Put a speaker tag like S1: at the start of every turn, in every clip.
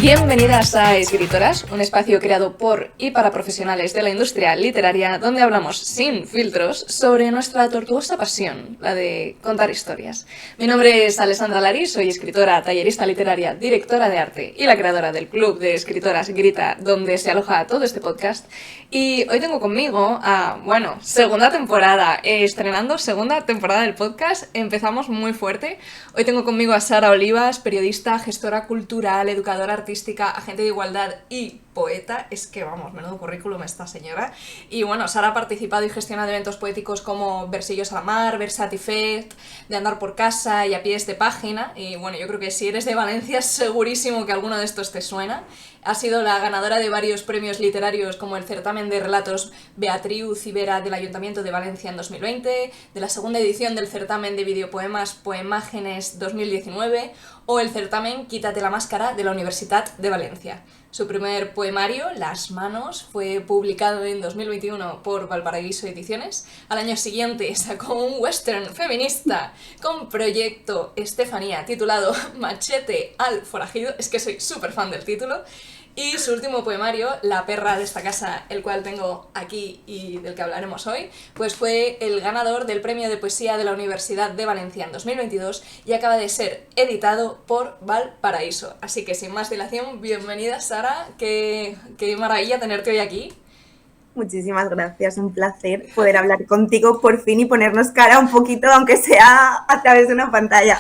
S1: Bienvenidas a Escritoras, un espacio creado por y para profesionales de la industria literaria donde hablamos sin filtros sobre nuestra tortuosa pasión, la de contar historias. Mi nombre es Alessandra Lari, soy escritora, tallerista literaria, directora de arte y la creadora del club de escritoras Grita, donde se aloja todo este podcast. Y hoy tengo conmigo segunda temporada, estrenando segunda temporada del podcast. Empezamos muy fuerte. Hoy tengo conmigo a Sara Olivas, periodista, gestora cultural, educadora artística, agente de igualdad y poeta. Es que vamos, menudo currículum esta señora. Y bueno, Sara ha participado y gestionado eventos poéticos como Versillos a la Mar, Versatifest, De Andar por Casa y A Pies de Página. Y bueno, yo creo que si eres de Valencia segurísimo que alguno de estos te suena. Ha sido la ganadora de varios premios literarios como el certamen de relatos Beatriz Ibera del Ayuntamiento de Valencia en 2020, de la segunda edición del certamen de videopoemas Poemágenes 2019 o el certamen Quítate la máscara de la Universitat de Valencia. Su primer poemario, Las manos, fue publicado en 2021 por Valparaíso Ediciones. Al año siguiente sacó un western feminista con Proyecto Estefanía titulado Machete al forajido. Es que soy súper fan del título. Y su último poemario, La perra de esta casa, el cual tengo aquí y del que hablaremos hoy, pues fue el ganador del Premio de Poesía de la Universidad de Valencia en 2022 y acaba de ser editado por Valparaíso. Así que sin más dilación, bienvenida Sara, qué maravilla tenerte hoy aquí.
S2: Muchísimas gracias, un placer poder hablar contigo por fin y ponernos cara un poquito, aunque sea a través de una pantalla.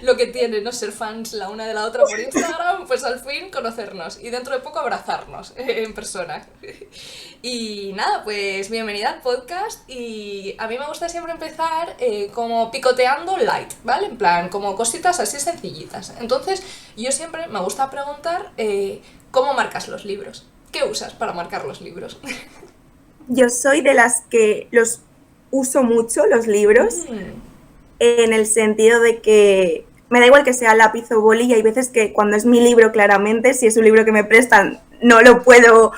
S1: Lo que tiene, ¿no? Ser fans la una de la otra por Instagram, pues al fin conocernos y dentro de poco abrazarnos en persona. Y nada, pues bienvenida al podcast y a mí me gusta siempre empezar como picoteando light, ¿vale? En plan, como cositas así sencillitas. Entonces, yo siempre me gusta preguntar ¿cómo marcas los libros? ¿Qué usas para marcar los libros?
S2: Yo soy de las que los uso mucho, los libros, en el sentido de que me da igual que sea lápiz o boli y hay veces que cuando es mi libro claramente, si es un libro que me prestan, no lo puedo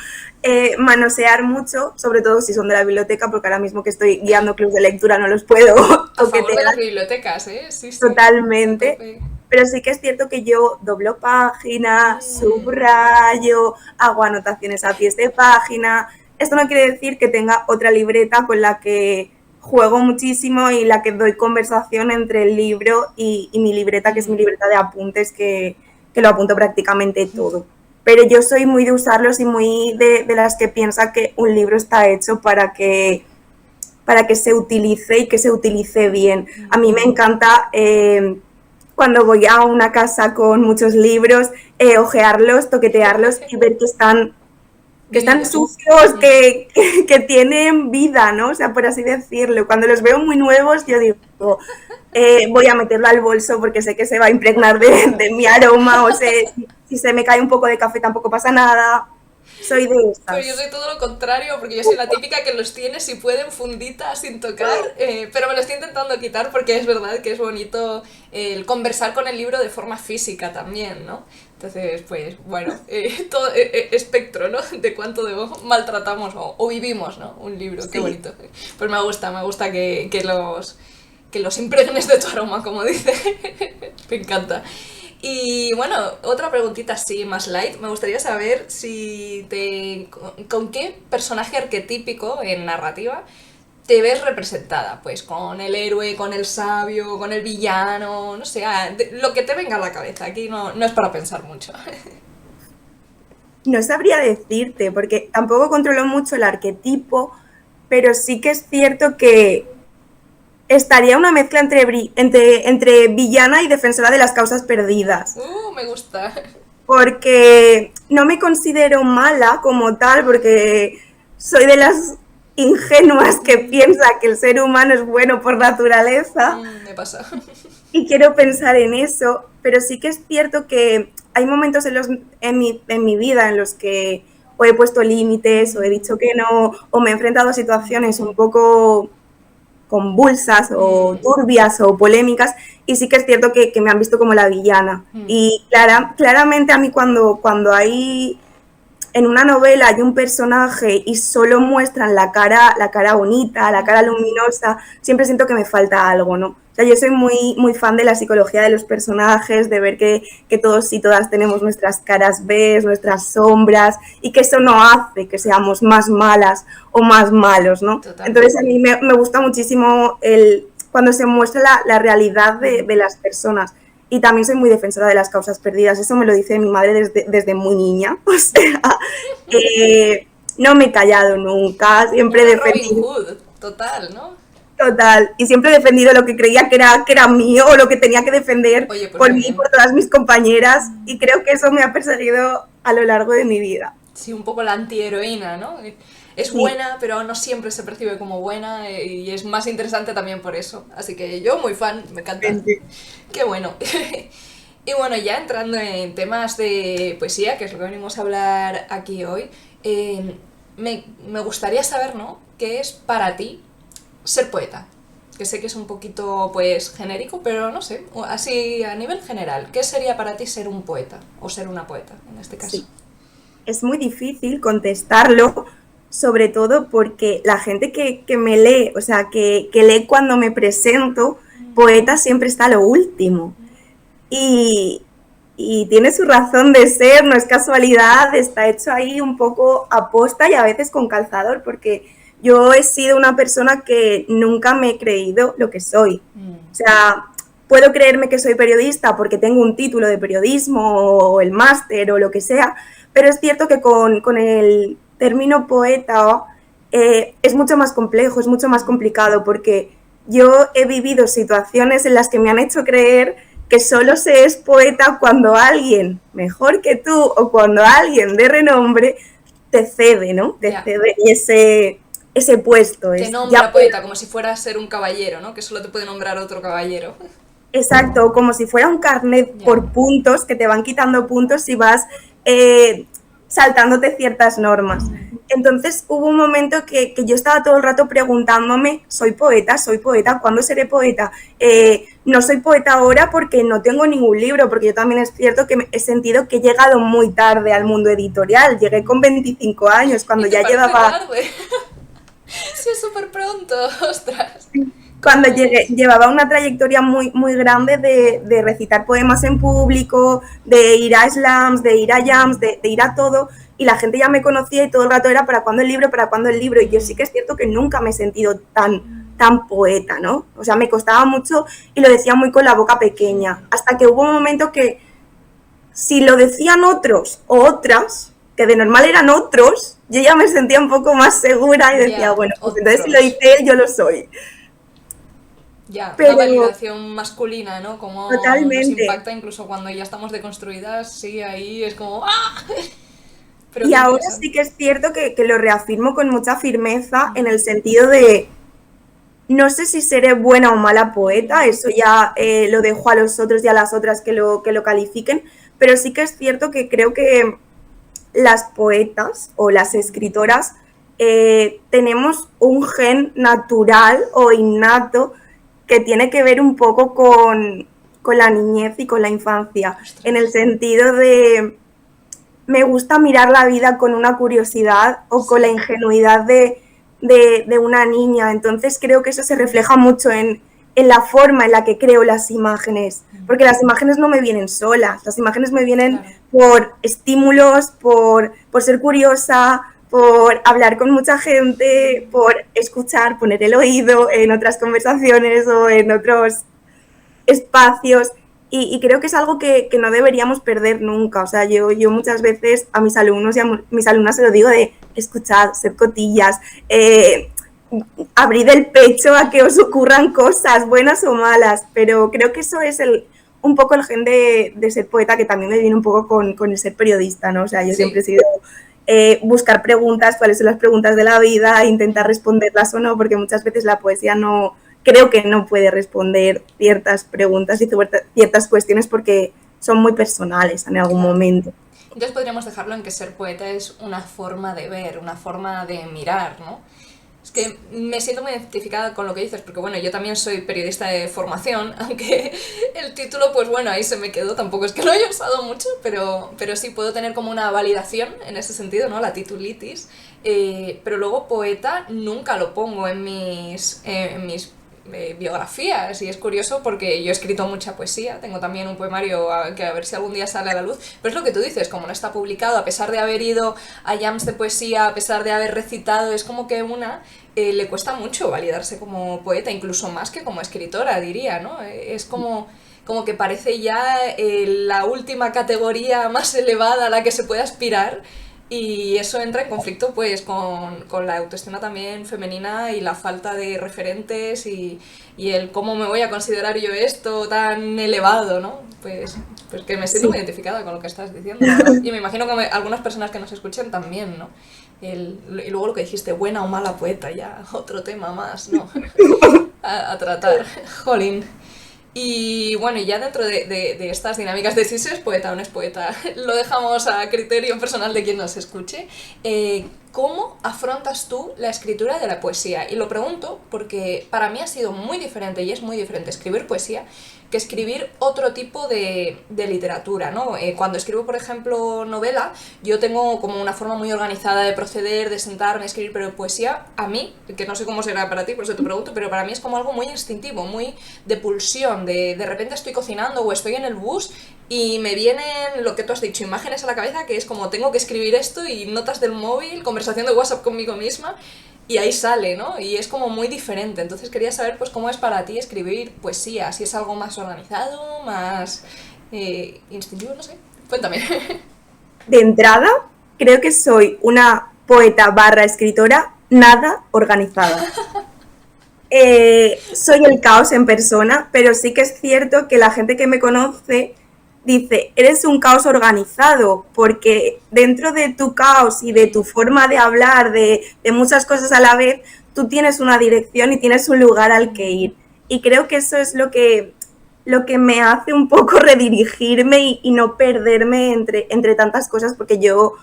S2: manosear mucho, sobre todo si son de la biblioteca, porque ahora mismo que estoy guiando clubs de lectura no los puedo
S1: toquetear. A favor de las bibliotecas, ¿eh? Sí.
S2: Totalmente. Pero sí que es cierto que yo doblo página, subrayo, hago anotaciones a pies de página. Esto no quiere decir que tenga otra libreta con la que juego muchísimo y la que doy conversación entre el libro y mi libreta, que es mi libreta de apuntes, que lo apunto prácticamente todo. Pero yo soy muy de usarlos y muy de las que piensa que un libro está hecho para que se utilice y que se utilice bien. A mí me encanta... cuando voy a una casa con muchos libros, ojearlos, toquetearlos y ver que están sucios, que tienen vida, ¿no? O sea, por así decirlo. Cuando los veo muy nuevos, yo digo, voy a meterlo al bolso porque sé que se va a impregnar de mi aroma, o sea, si se me cae un poco de café tampoco pasa nada. Soy de estas.
S1: Pero yo soy todo lo contrario, porque yo soy la típica que los tiene si pueden funditas sin tocar, pero me lo estoy intentando quitar porque es verdad que es bonito el conversar con el libro de forma física también, ¿no? Entonces, pues bueno, todo espectro, ¿no? De cuánto maltratamos o vivimos, ¿no? Un libro, qué bonito. Pues me gusta que los impregnes de tu aroma, como dice. Me encanta. Y bueno, otra preguntita así más light, me gustaría saber con qué personaje arquetípico en narrativa te ves representada, pues con el héroe, con el sabio, con el villano, no sé, lo que te venga a la cabeza, aquí no es para pensar mucho.
S2: No sabría decirte, porque tampoco controlo mucho el arquetipo, pero sí que es cierto que estaría una mezcla entre villana y defensora de las causas perdidas.
S1: Me gusta.
S2: Porque no me considero mala como tal, porque soy de las ingenuas que piensa que el ser humano es bueno por naturaleza.
S1: Me pasa.
S2: Y quiero pensar en eso, pero sí que es cierto que hay momentos en mi vida en los que o he puesto límites, o he dicho que no, o me he enfrentado a situaciones un poco convulsas o turbias o polémicas, y sí que es cierto que me han visto como la villana. Y claramente a mí cuando hay en una novela hay un personaje y solo muestran la cara bonita, la cara luminosa, siempre siento que me falta algo, ¿no? O sea, yo soy muy fan de la psicología de los personajes, de ver que todos y todas tenemos nuestras caras B, nuestras sombras, y que eso no hace que seamos más malas o más malos, ¿no?
S1: Total.
S2: Entonces a mí me gusta muchísimo cuando se muestra la realidad de las personas. Y también soy muy defensora de las causas perdidas. Eso me lo dice mi madre desde muy niña. O sea, no me he callado nunca. Siempre he defendido.
S1: Robin Hood, total, ¿no?
S2: Total. Y siempre he defendido lo que creía que era mío o lo que tenía que defender.
S1: Oye, pues
S2: por
S1: muy
S2: mí y
S1: bien.
S2: por todas mis compañeras. Y creo que eso me ha perseguido a lo largo de mi vida.
S1: Sí, un poco la antiheroína, ¿no? Es
S2: Sí.
S1: buena, pero no siempre se percibe como buena y es más interesante también por eso. Así que yo muy fan, me encanta. Qué bueno. Y bueno, ya entrando en temas de poesía, que es lo que venimos a hablar aquí hoy, me gustaría saber, ¿no? ¿Qué es para ti ser poeta? Que sé que es un poquito, pues, genérico, pero no sé, así a nivel general, ¿qué sería para ti ser un poeta? O ser una poeta, en este caso.
S2: Sí. Es muy difícil contestarlo, sobre todo porque la gente que me lee, o sea, que lee cuando me presento, poeta siempre está a lo último. Y, y tiene su razón de ser, no es casualidad, está hecho ahí un poco aposta y a veces con calzador, porque yo he sido una persona que nunca me he creído lo que soy. O sea, puedo creerme que soy periodista porque tengo un título de periodismo o el máster o lo que sea, pero es cierto que con el término poeta es mucho más complejo, es mucho más complicado, porque yo he vivido situaciones en las que me han hecho creer que solo se es poeta cuando alguien mejor que tú o cuando alguien de renombre te cede, ¿no? Te cede ese puesto.
S1: Te nombra poeta como si fuera a ser un caballero, ¿no? Que solo te puede nombrar otro caballero.
S2: Exacto, como si fuera un carnet por puntos, que te van quitando puntos si vas saltándote ciertas normas. Entonces hubo un momento que yo estaba todo el rato preguntándome, soy poeta, ¿cuándo seré poeta? No soy poeta ahora porque no tengo ningún libro, porque yo también es cierto que he sentido que he llegado muy tarde al mundo editorial, llegué con 25 años, cuando ya llevaba...
S1: tarde? Sí, es súper pronto, ostras.
S2: Cuando llevaba una trayectoria muy grande de recitar poemas en público, de ir a slams, de ir a jams, de ir a todo, y la gente ya me conocía y todo el rato era ¿para cuándo el libro? Y yo sí que es cierto que nunca me he sentido tan poeta, ¿no? O sea, me costaba mucho y lo decía muy con la boca pequeña, hasta que hubo un momento que si lo decían otros o otras, que de normal eran otros, yo ya me sentía un poco más segura y decía, bueno, pues entonces si lo dice él, yo lo soy.
S1: Ya, pero, una validación masculina, ¿no? Como
S2: totalmente.
S1: Nos impacta incluso cuando ya estamos deconstruidas, sí, ahí es como ¡ah!
S2: Pero y ahora sí que es cierto que lo reafirmo con mucha firmeza en el sentido de no sé si seré buena o mala poeta, eso ya lo dejo a los otros y a las otras que lo califiquen, pero sí que es cierto que creo que las poetas o las escritoras tenemos un gen natural o innato que tiene que ver un poco con la niñez y con la infancia, en el sentido de me gusta mirar la vida con una curiosidad o con la ingenuidad de una niña, entonces creo que eso se refleja mucho en la forma en la que creo las imágenes, porque las imágenes no me vienen solas, las imágenes me vienen por estímulos, por ser curiosa, por hablar con mucha gente, por escuchar, poner el oído en otras conversaciones o en otros espacios, y creo que es algo que no deberíamos perder nunca. O sea, yo muchas veces a mis alumnos y a mis alumnas se lo digo de escuchad, sed cotillas, abrid el pecho a que os ocurran cosas, buenas o malas, pero creo que eso es un poco el gen de ser poeta, que también me viene un poco con el ser periodista, ¿no? O sea, yo siempre he sido buscar preguntas, cuáles son las preguntas de la vida, intentar responderlas o no, porque muchas veces la poesía no, creo que no puede responder ciertas preguntas y ciertas cuestiones porque son muy personales en algún momento.
S1: Entonces podríamos dejarlo en que ser poeta es una forma de ver, una forma de mirar, ¿no? Es que me siento muy identificada con lo que dices, porque bueno, yo también soy periodista de formación, aunque el título, pues bueno, ahí se me quedó, tampoco es que lo haya usado mucho, pero sí puedo tener como una validación en ese sentido, ¿no? La titulitis, pero luego poeta nunca lo pongo en mis biografías, y es curioso porque yo he escrito mucha poesía, tengo también un poemario que a ver si algún día sale a la luz, pero es lo que tú dices, como no está publicado, a pesar de haber ido a jams de poesía, a pesar de haber recitado, es como que le cuesta mucho validarse como poeta, incluso más que como escritora, diría, ¿no? Es como que parece ya la última categoría más elevada a la que se puede aspirar. Y eso entra en conflicto pues con la autoestima también femenina y la falta de referentes y el cómo me voy a considerar yo esto tan elevado, ¿no? Pues que me siento muy identificada con lo que estás diciendo, ¿no? Y me imagino que algunas personas que nos escuchen también, ¿no? Y luego lo que dijiste, buena o mala poeta, ya otro tema más, ¿no? a tratar. Jolín. Y bueno, y ya dentro de estas dinámicas de si es poeta o no es poeta, lo dejamos a criterio personal de quien nos escuche. ¿Cómo afrontas tú la escritura de la poesía? Y lo pregunto porque para mí ha sido muy diferente, y es muy diferente escribir poesía que escribir otro tipo de literatura, ¿no? Cuando escribo, por ejemplo, novela, yo tengo como una forma muy organizada de proceder, de sentarme a escribir, pero poesía, a mí, que no sé cómo será para ti, por eso te pregunto, pero para mí es como algo muy instintivo, muy de pulsión, de repente estoy cocinando o estoy en el bus y me vienen, lo que tú has dicho, imágenes a la cabeza, que es como tengo que escribir esto y notas del móvil, conversación de WhatsApp conmigo misma, y ahí sale, ¿no? Y es como muy diferente. Entonces quería saber, pues, cómo es para ti escribir poesía, si es algo más organizado, más instintivo, no sé. Cuéntame.
S2: De entrada, creo que soy una poeta barra escritora nada organizada. Soy el caos en persona, pero sí que es cierto que la gente que me conoce dice, eres un caos organizado, porque dentro de tu caos y de tu forma de hablar, de muchas cosas a la vez, tú tienes una dirección y tienes un lugar al que ir. Y creo que eso es lo que me hace un poco redirigirme y no perderme entre tantas cosas, porque yo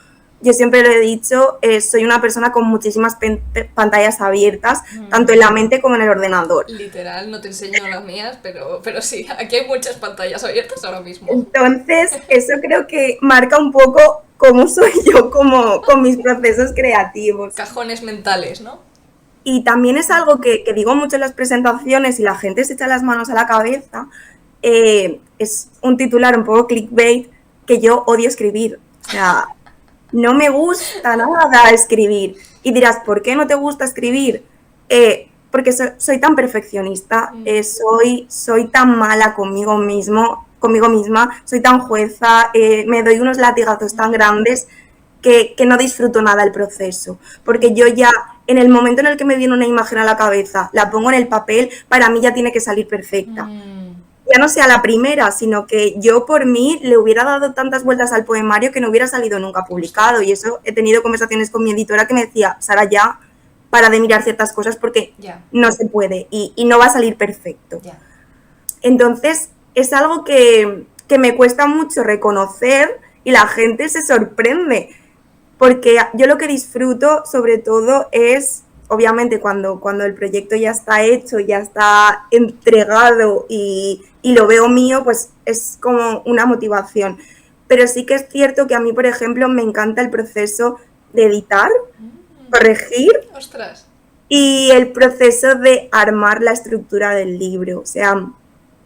S2: siempre lo he dicho, soy una persona con muchísimas pantallas abiertas, tanto en la mente como en el ordenador.
S1: Literal, no te enseño las mías, pero sí, aquí hay muchas pantallas abiertas ahora mismo.
S2: Entonces, eso creo que marca un poco cómo soy yo con mis procesos creativos.
S1: Cajones mentales, ¿no?
S2: Y también es algo que digo mucho en las presentaciones y la gente se echa las manos a la cabeza, es un titular un poco clickbait, que yo odio escribir. O sea, no me gusta nada escribir. Y dirás, ¿por qué no te gusta escribir? Porque soy tan perfeccionista, soy tan mala conmigo misma, soy tan jueza, me doy unos latigazos tan grandes que no disfruto nada el proceso. Porque yo ya, en el momento en el que me viene una imagen a la cabeza, la pongo en el papel, para mí ya tiene que salir perfecta. Ya no sea la primera, sino que yo por mí le hubiera dado tantas vueltas al poemario que no hubiera salido nunca publicado. Y eso he tenido conversaciones con mi editora que me decía, Sara, ya para de mirar ciertas cosas porque no se puede y no va a salir perfecto. Entonces es algo que me cuesta mucho reconocer y la gente se sorprende. Porque yo lo que disfruto sobre todo es, obviamente, cuando el proyecto ya está hecho, ya está entregado y lo veo mío, pues es como una motivación. Pero sí que es cierto que a mí, por ejemplo, me encanta el proceso de editar, corregir.
S1: ¡Ostras!
S2: Y el proceso de armar la estructura del libro. O sea,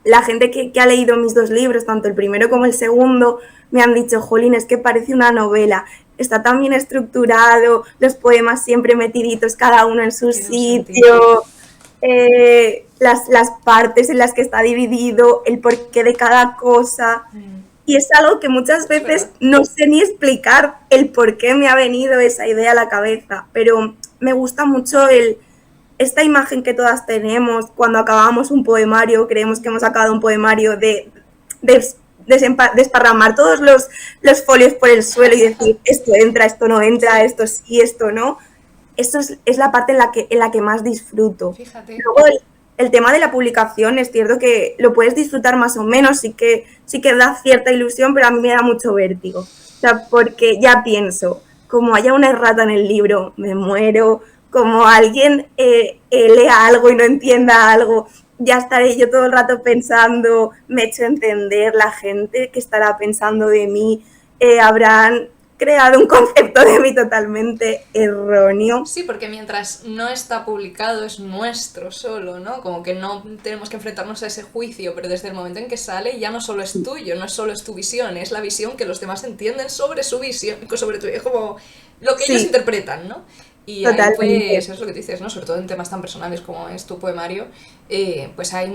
S2: la gente que ha leído mis dos libros, tanto el primero como el segundo, me han dicho, jolín, es que parece una novela. Está tan bien estructurado, los poemas siempre metiditos, cada uno en su sitio, las partes en las que está dividido, el porqué de cada cosa. Y es algo que muchas veces no sé ni explicar el por qué me ha venido esa idea a la cabeza, pero me gusta mucho esta imagen que todas tenemos cuando acabamos un poemario, creemos que hemos acabado un poemario de desparramar todos los folios por el suelo y decir, esto entra, esto no entra, esto sí, esto no. Eso es la parte en la que más disfruto.
S1: Fíjate.
S2: Luego el tema de la publicación es cierto que lo puedes disfrutar más o menos, sí que da cierta ilusión, pero a mí me da mucho vértigo. O sea, porque ya pienso, como haya una errata en el libro, me muero, como alguien lea algo y no entienda algo, ya estaré yo todo el rato pensando, me he hecho entender, la gente que estará pensando de mí, habrán creado un concepto de mí totalmente erróneo.
S1: Sí, porque mientras no está publicado es nuestro solo, ¿no? Como que no tenemos que enfrentarnos a ese juicio, pero desde el momento en que sale ya no solo es tuyo, no solo es tu visión, es la visión que los demás entienden sobre su visión, sobre tu, es como lo que ellos interpretan, ¿no? Y ahí pues es lo que dices, ¿no? Sobre todo en temas tan personales como es tu poemario, pues hay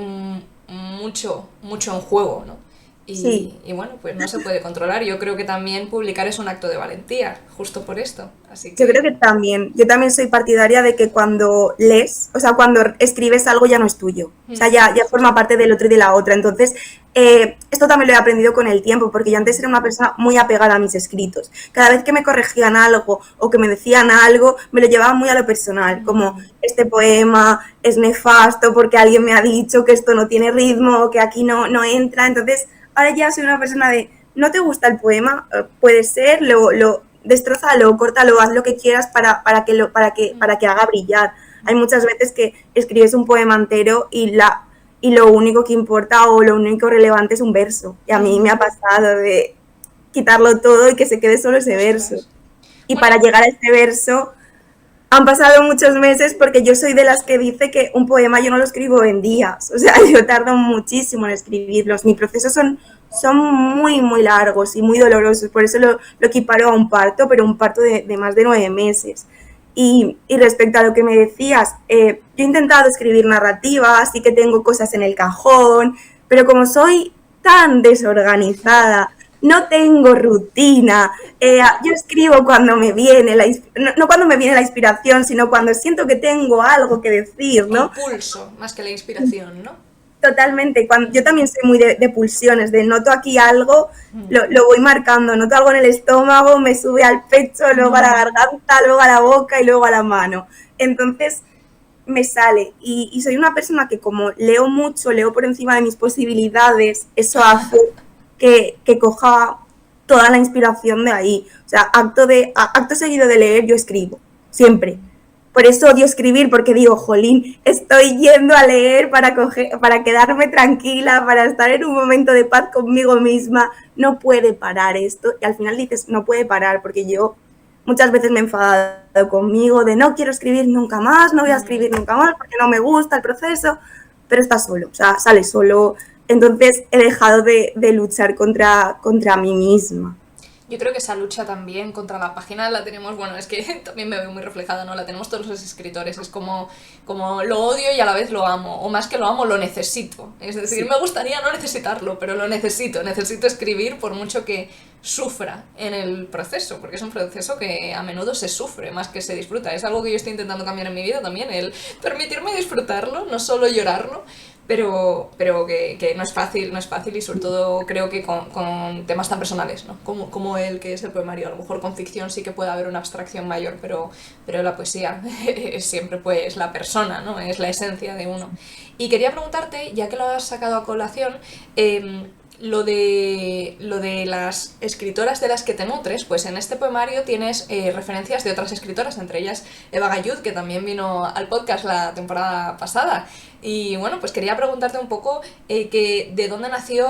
S1: mucho en juego, ¿no? Y bueno, pues no se puede controlar. Yo creo que también publicar es un acto de valentía, justo por esto. Así que...
S2: Yo creo que también, yo también soy partidaria de que cuando lees, o sea, cuando escribes algo ya no es tuyo, o sea, ya forma parte del otro y de la otra. Entonces, esto también lo he aprendido con el tiempo, porque yo antes era una persona muy apegada a mis escritos. Cada vez que me corregían algo o que me decían algo, me lo llevaba muy a lo personal, como este poema es nefasto porque alguien me ha dicho que esto no tiene ritmo, que aquí no entra. Entonces, ahora ya soy una persona de, no te gusta el poema, puede ser, destrózalo, córtalo, haz lo que quieras para que haga brillar. Hay muchas veces que escribes un poema entero y lo único que importa o lo único relevante es un verso. Y a mí me ha pasado de quitarlo todo y que se quede solo ese verso. Y para llegar a este verso han pasado muchos meses, porque yo soy de las que dice que un poema yo no lo escribo en días. O sea, yo tardo muchísimo en escribirlos. Mis procesos son muy, muy largos y muy dolorosos. Por eso lo equiparo a un parto, pero un parto de más de 9 meses. Y respecto a lo que me decías, yo he intentado escribir narrativa, así que tengo cosas en el cajón, pero como soy tan desorganizada, no tengo rutina, yo escribo cuando me viene no cuando me viene la inspiración, sino cuando siento que tengo algo que decir, ¿no?
S1: Impulso, más que la inspiración, ¿no?
S2: Totalmente, yo también soy muy de pulsiones, de noto aquí algo, lo voy marcando, noto algo en el estómago, me sube al pecho, luego a la garganta, luego a la boca y luego a la mano. Entonces me sale, y soy una persona que como leo mucho, leo por encima de mis posibilidades, eso hace que coja toda la inspiración de ahí. O sea, acto seguido de leer yo escribo, siempre. Por eso odio escribir, porque digo, jolín, estoy yendo a leer para quedarme tranquila, para estar en un momento de paz conmigo misma. No puede parar esto. Y al final dices, no puede parar, porque yo muchas veces me he enfadado conmigo de no quiero escribir nunca más, no voy a escribir nunca más porque no me gusta el proceso, pero está solo, o sea, sale solo. Entonces he dejado de luchar contra mí misma.
S1: Yo creo que esa lucha también contra la página la tenemos, bueno, es que también me veo muy reflejada, ¿no? La tenemos todos los escritores, es como lo odio y a la vez lo amo, o más que lo amo, lo necesito. Es decir, sí, me gustaría no necesitarlo, pero lo necesito escribir por mucho que sufra en el proceso, porque es un proceso que a menudo se sufre más que se disfruta. Es algo que yo estoy intentando cambiar en mi vida también, el permitirme disfrutarlo, no solo llorarlo, pero que no es fácil y sobre todo creo que con temas tan personales, ¿no? Como el que es el poemario. A lo mejor con ficción sí que puede haber una abstracción mayor, pero la poesía es siempre pues la persona, ¿no? Es la esencia de uno. Y quería preguntarte, ya que lo has sacado a colación, lo de las escritoras de las que te nutres, pues en este poemario tienes referencias de otras escritoras, entre ellas Eva Gallud, que también vino al podcast la temporada pasada. Y bueno, pues quería preguntarte un poco que de dónde nació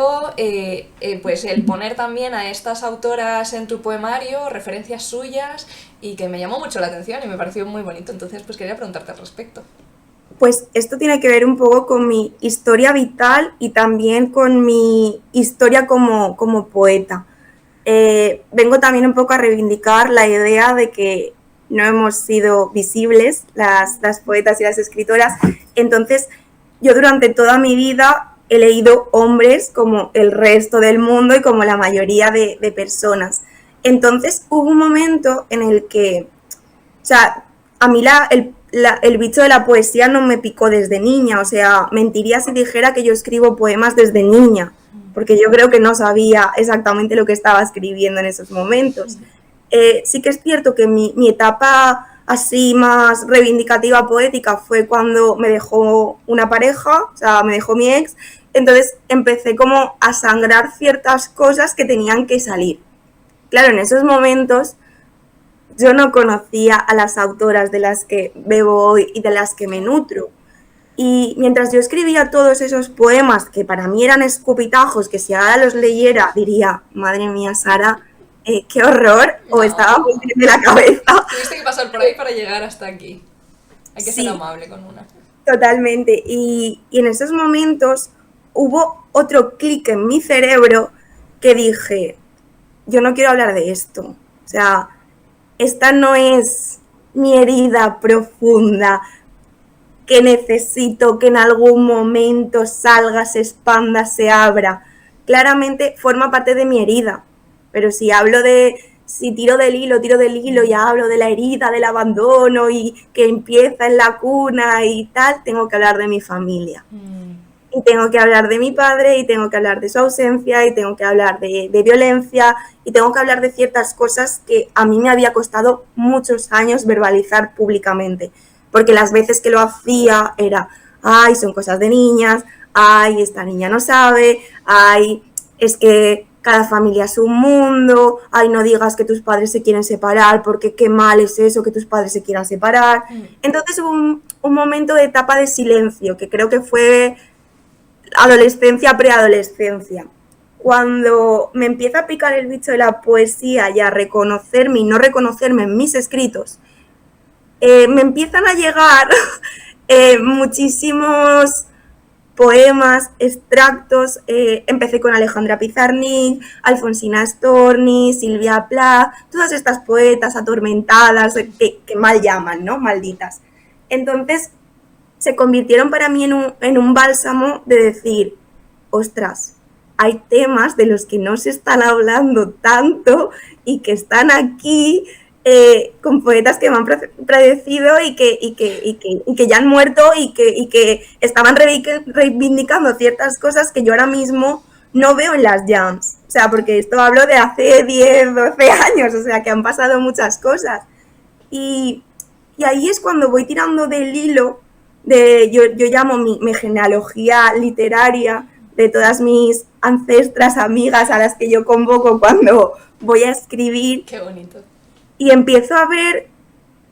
S1: pues el poner también a estas autoras en tu poemario, referencias suyas, y que me llamó mucho la atención y me pareció muy bonito. Entonces pues quería preguntarte al respecto.
S2: Pues esto tiene que ver un poco con mi historia vital y también con mi historia como poeta. Vengo también un poco a reivindicar la idea de que no hemos sido visibles las poetas y las escritoras. Entonces, yo durante toda mi vida he leído hombres como el resto del mundo y como la mayoría de personas. Entonces, hubo un momento en el que, o sea, a mí el bicho de la poesía no me picó desde niña, o sea, mentiría si dijera que yo escribo poemas desde niña, porque yo creo que no sabía exactamente lo que estaba escribiendo en esos momentos. Sí que es cierto que mi etapa así más reivindicativa poética fue cuando me dejó una pareja, o sea, me dejó mi ex, entonces empecé como a sangrar ciertas cosas que tenían que salir. Claro, en esos momentos yo no conocía a las autoras de las que bebo hoy y de las que me nutro. Y mientras yo escribía todos esos poemas que para mí eran escupitajos, que si ahora los leyera diría, madre mía, Sara, qué horror, o estaba muy bien de la cabeza.
S1: Tuviste que pasar por ahí para llegar hasta aquí. Hay que ser amable con una.
S2: Totalmente. Y en esos momentos hubo otro clic en mi cerebro que dije, yo no quiero hablar de esto. O sea, esta no es mi herida profunda que necesito que en algún momento salga, se expanda, se abra. Claramente forma parte de mi herida, pero si tiro del hilo y hablo de la herida, del abandono y que empieza en la cuna y tal, tengo que hablar de mi familia. Y tengo que hablar de mi padre, y tengo que hablar de su ausencia, y tengo que hablar de violencia, y tengo que hablar de ciertas cosas que a mí me había costado muchos años verbalizar públicamente. Porque las veces que lo hacía era, ay, son cosas de niñas, ay, esta niña no sabe, ay, es que cada familia es un mundo, ay, no digas que tus padres se quieren separar, porque qué mal es eso que tus padres se quieran separar. Entonces hubo un momento de etapa de silencio, que creo que fue adolescencia, preadolescencia. Cuando me empieza a picar el bicho de la poesía y a reconocerme y no reconocerme en mis escritos, me empiezan a llegar muchísimos poemas, extractos. Empecé con Alejandra Pizarnik, Alfonsina Storni, Silvia Plath, todas estas poetas atormentadas que mal llaman, ¿no? Malditas. Entonces se convirtieron para mí en un bálsamo de decir, ostras, hay temas de los que no se están hablando tanto y que están aquí con poetas que me han predecido y que ya han muerto y que estaban reivindicando ciertas cosas que yo ahora mismo no veo en las jams. O sea, porque esto hablo de hace 10, 12 años, o sea, que han pasado muchas cosas. Y ahí es cuando voy tirando del hilo yo llamo mi genealogía literaria de todas mis ancestras, amigas a las que yo convoco cuando voy a escribir.
S1: Qué bonito.
S2: Y empiezo a ver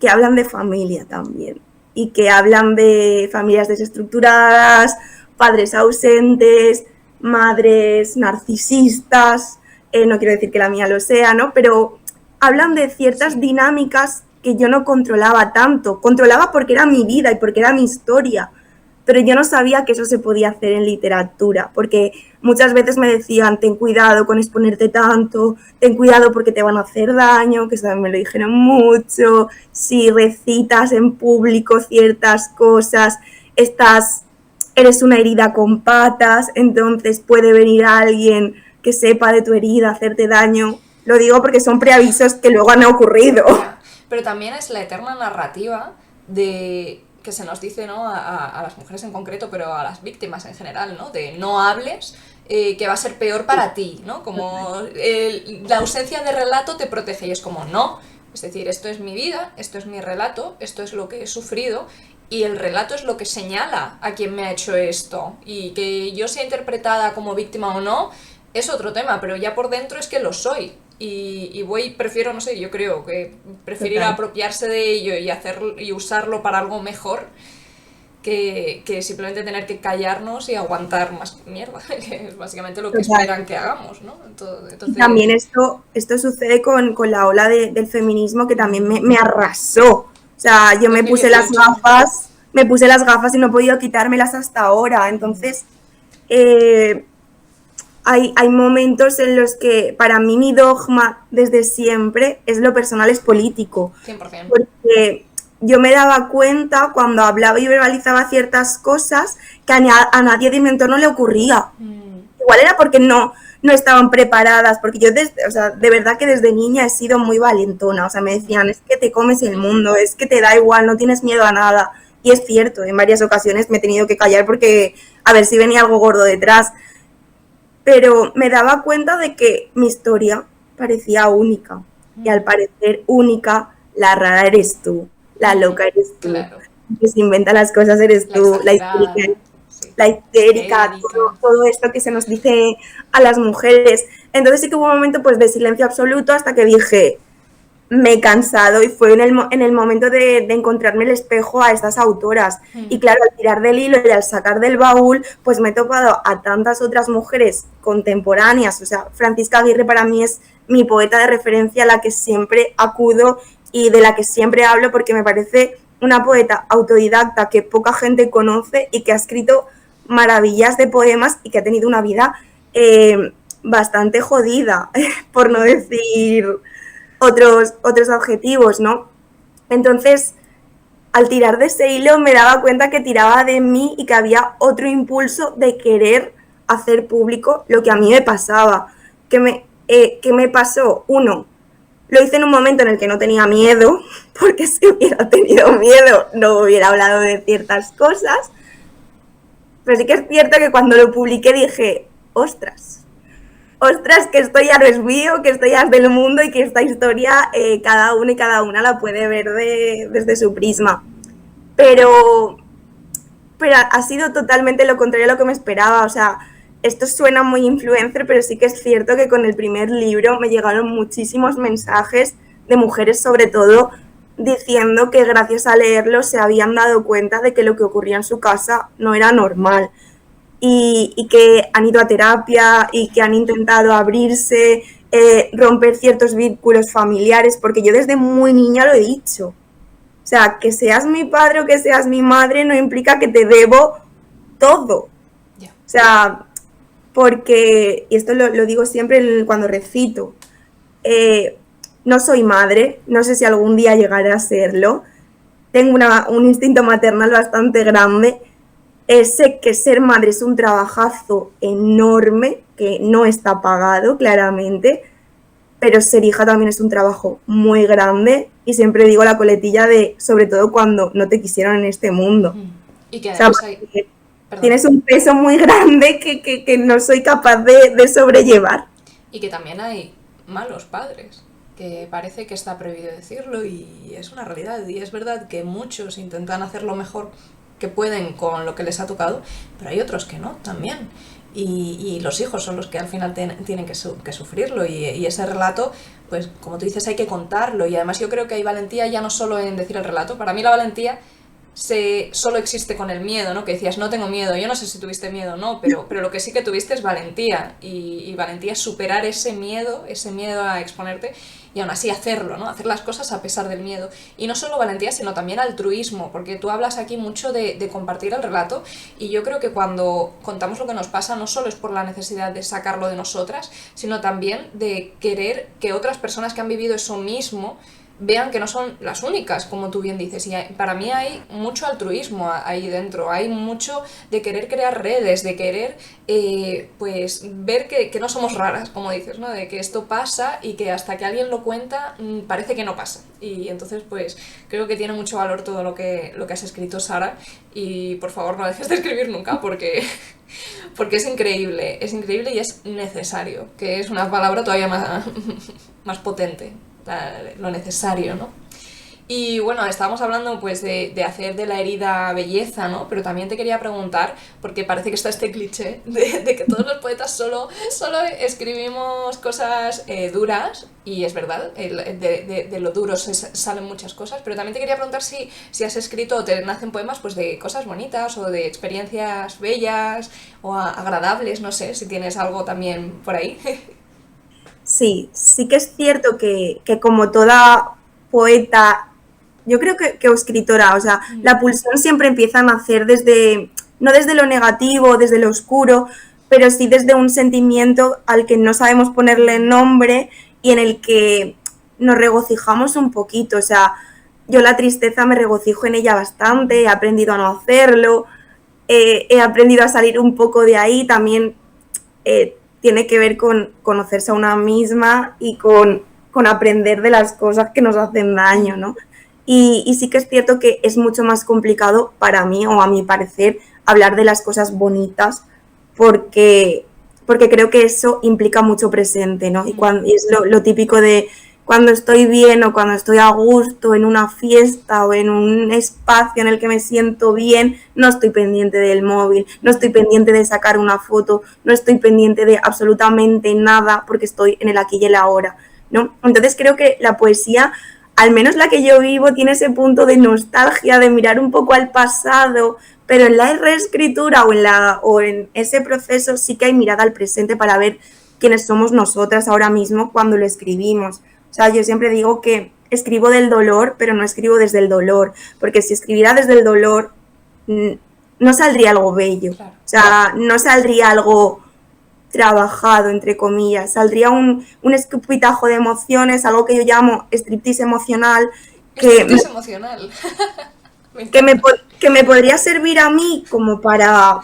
S2: que hablan de familia también y que hablan de familias desestructuradas, padres ausentes, madres narcisistas, no quiero decir que la mía lo sea, ¿no? Pero hablan de ciertas dinámicas que yo no controlaba tanto. Controlaba porque era mi vida y porque era mi historia, pero yo no sabía que eso se podía hacer en literatura, porque muchas veces me decían, ten cuidado con exponerte tanto, ten cuidado porque te van a hacer daño, que eso también me lo dijeron mucho, si recitas en público ciertas cosas, eres una herida con patas, entonces puede venir alguien que sepa de tu herida, hacerte daño. Lo digo porque son preavisos que luego han ocurrido.
S1: Pero también es la eterna narrativa de que se nos dice, ¿no? A las mujeres en concreto, pero a las víctimas en general, ¿no? De no hables, que va a ser peor para ti, ¿no? Como la ausencia de relato te protege, y es como, no. Es decir, esto es mi vida, esto es mi relato, esto es lo que he sufrido, y el relato es lo que señala a quien me ha hecho esto. Y que yo sea interpretada como víctima o no, es otro tema, pero ya por dentro es que lo soy. Y prefiero, no sé, yo creo que preferir apropiarse de ello y usarlo para algo mejor que simplemente tener que callarnos y aguantar más mierda, que es básicamente lo que esperan que hagamos, ¿no? Entonces...
S2: También esto sucede con la ola del feminismo, que también me arrasó. O sea, yo me puse las gafas y no he podido quitármelas hasta ahora. Entonces, hay momentos en los que para mí mi dogma desde siempre es lo personal es político.
S1: 100%.
S2: Porque yo me daba cuenta cuando hablaba y verbalizaba ciertas cosas que a nadie de mi entorno le ocurría. Igual era porque no estaban preparadas, porque yo de verdad que desde niña he sido muy valentona. O sea, me decían, es que te comes el mundo, es que te da igual, no tienes miedo a nada. Y es cierto, en varias ocasiones me he tenido que callar porque a ver si venía algo gordo detrás. Pero me daba cuenta de que mi historia parecía única. Y al parecer única, la rara eres tú, la loca eres tú,
S1: claro.
S2: Que se inventa las cosas eres tú, la histérica, todo esto que se nos dice a las mujeres. Entonces sí que hubo un momento pues de silencio absoluto hasta que dije, me he cansado y fue en el momento de encontrarme el espejo a estas autoras. Y claro, al tirar del hilo y al sacar del baúl, pues me he topado a tantas otras mujeres contemporáneas. O sea, Francisca Aguirre para mí es mi poeta de referencia, a la que siempre acudo y de la que siempre hablo, porque me parece una poeta autodidacta que poca gente conoce y que ha escrito maravillas de poemas y que ha tenido una vida bastante jodida, por no decir otros objetivos, ¿no? Entonces, al tirar de ese hilo me daba cuenta que tiraba de mí y que había otro impulso de querer hacer público lo que a mí me pasaba. ¿Qué me pasó? Uno, lo hice en un momento en el que no tenía miedo, porque si hubiera tenido miedo no hubiera hablado de ciertas cosas. Pero sí que es cierto que cuando lo publiqué dije, ostras, que esto ya no es mío, que esto ya es del mundo y que esta historia cada uno y cada una la puede ver desde su prisma. Pero ha sido totalmente lo contrario a lo que me esperaba. O sea, esto suena muy influencer, pero sí que es cierto que con el primer libro me llegaron muchísimos mensajes de mujeres, sobre todo, diciendo que gracias a leerlo se habían dado cuenta de que lo que ocurría en su casa no era normal. Y que han ido a terapia y que han intentado abrirse, romper ciertos vínculos familiares, porque yo desde muy niña lo he dicho. O sea, que seas mi padre o que seas mi madre no implica que te debo todo. Yeah. O sea, porque, y esto lo digo siempre cuando recito, no soy madre, no sé si algún día llegaré a serlo, tengo un instinto maternal bastante grande. Sé que ser madre es un trabajazo enorme, que no está pagado, claramente, pero ser hija también es un trabajo muy grande y siempre digo la coletilla de, sobre todo cuando no te quisieron en este mundo.
S1: Y que además
S2: tienes un peso muy grande que no soy capaz de sobrellevar.
S1: Y que también hay malos padres, que parece que está prohibido decirlo y es una realidad. Y es verdad que muchos intentan hacerlo mejor que pueden con lo que les ha tocado, pero hay otros que no, también. Y los hijos son los que al final tienen que sufrirlo y ese relato, pues como tú dices, hay que contarlo. Y además yo creo que hay valentía ya no solo en decir el relato. Para mí la valentía solo existe con el miedo, ¿no? Que decías, no tengo miedo. Yo no sé si tuviste miedo o no, pero lo que sí que tuviste es valentía. Y valentía es superar ese miedo a exponerte y aún así hacerlo, ¿no? Hacer las cosas a pesar del miedo. Y no solo valentía, sino también altruismo, porque tú hablas aquí mucho de compartir el relato y yo creo que cuando contamos lo que nos pasa no solo es por la necesidad de sacarlo de nosotras, sino también de querer que otras personas que han vivido eso mismo vean que no son las únicas, como tú bien dices. Y para mí hay mucho altruismo ahí dentro, hay mucho de querer crear redes, de querer pues ver que no somos raras, como dices, ¿no? De que esto pasa y que hasta que alguien lo cuenta parece que no pasa. Y entonces pues creo que tiene mucho valor todo lo que has escrito, Sara, y por favor no dejes de escribir nunca porque es increíble y es necesario, que es una palabra todavía más potente. Lo necesario, ¿no? Y bueno, estábamos hablando pues de hacer de la herida belleza, ¿no? Pero también te quería preguntar, porque parece que está este cliché de que todos los poetas solo escribimos cosas duras, y es verdad, de lo duro salen muchas cosas, pero también te quería preguntar si has escrito o te nacen poemas pues de cosas bonitas o de experiencias bellas o agradables, no sé, si tienes algo también por ahí.
S2: Sí que es cierto que como toda poeta, yo creo que o escritora, o sea, la pulsión siempre empieza a nacer no desde lo negativo, desde lo oscuro, pero sí desde un sentimiento al que no sabemos ponerle nombre y en el que nos regocijamos un poquito. O sea, yo la tristeza me regocijo en ella bastante, he aprendido a no hacerlo, he aprendido a salir un poco de ahí, también tiene que ver con conocerse a una misma y con aprender de las cosas que nos hacen daño, ¿no? Y sí que es cierto que es mucho más complicado para mí, o a mi parecer, hablar de las cosas bonitas porque creo que eso implica mucho presente, ¿no? Y es lo típico de cuando estoy bien o cuando estoy a gusto en una fiesta o en un espacio en el que me siento bien, no estoy pendiente del móvil, no estoy pendiente de sacar una foto, no estoy pendiente de absolutamente nada porque estoy en el aquí y el ahora. ¿no? Entonces creo que la poesía, al menos la que yo vivo, tiene ese punto de nostalgia, de mirar un poco al pasado, pero en la reescritura o en ese proceso sí que hay mirada al presente para ver quiénes somos nosotras ahora mismo cuando lo escribimos. O sea, yo siempre digo que escribo del dolor, pero no escribo desde el dolor, porque si escribiera desde el dolor no saldría algo bello, claro. O sea, no saldría algo trabajado, entre comillas, saldría un escupitajo de emociones, algo que yo llamo striptease emocional.
S1: Striptease emocional.
S2: que me podría servir a mí como para,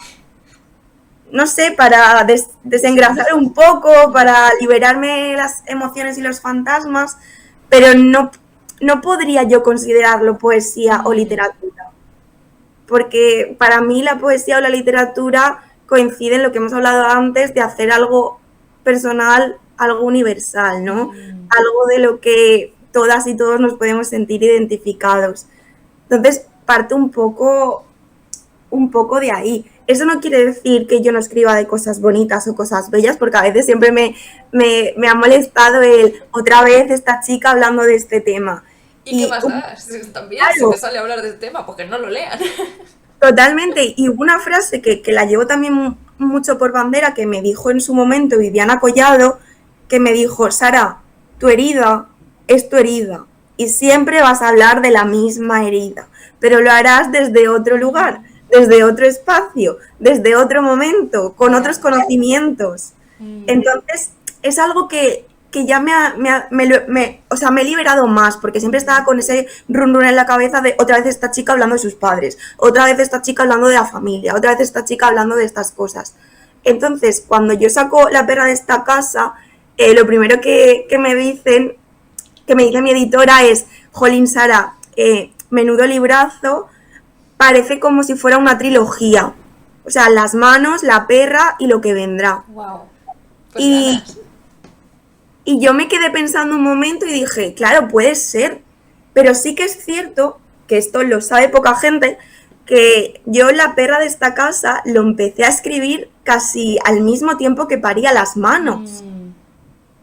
S2: no sé, para desengrasar un poco, para liberarme las emociones y los fantasmas, pero no podría yo considerarlo poesía o literatura. Porque para mí la poesía o la literatura coincide en lo que hemos hablado antes de hacer algo personal, algo universal, ¿no? Algo de lo que todas y todos nos podemos sentir identificados. Entonces, parte un poco de ahí. Eso no quiere decir que yo no escriba de cosas bonitas o cosas bellas, porque a veces siempre me ha molestado otra vez esta chica hablando de este tema.
S1: ¿Y qué más das? También, claro, si te sale a hablar de este tema, porque no lo lean.
S2: Totalmente. Y una frase que la llevo también mucho por bandera, que me dijo en su momento Viviana Collado, que me dijo: Sara, tu herida es tu herida y siempre vas a hablar de la misma herida, pero lo harás desde otro lugar, desde otro espacio, desde otro momento, con otros conocimientos. Entonces, es algo que ya me he liberado más, porque siempre estaba con ese run run en la cabeza de otra vez esta chica hablando de sus padres, otra vez esta chica hablando de la familia, otra vez esta chica hablando de estas cosas. Entonces, cuando yo saco La perra de esta casa, lo primero que me dice mi editora es: jolín, Sara, menudo librazo, parece como si fuera una trilogía. O sea, Las manos, La perra y Lo que vendrá.
S1: Wow. Pues
S2: y yo me quedé pensando un momento y dije, claro, puede ser, pero sí que es cierto, que esto lo sabe poca gente, que yo La perra de esta casa lo empecé a escribir casi al mismo tiempo que paría Las manos.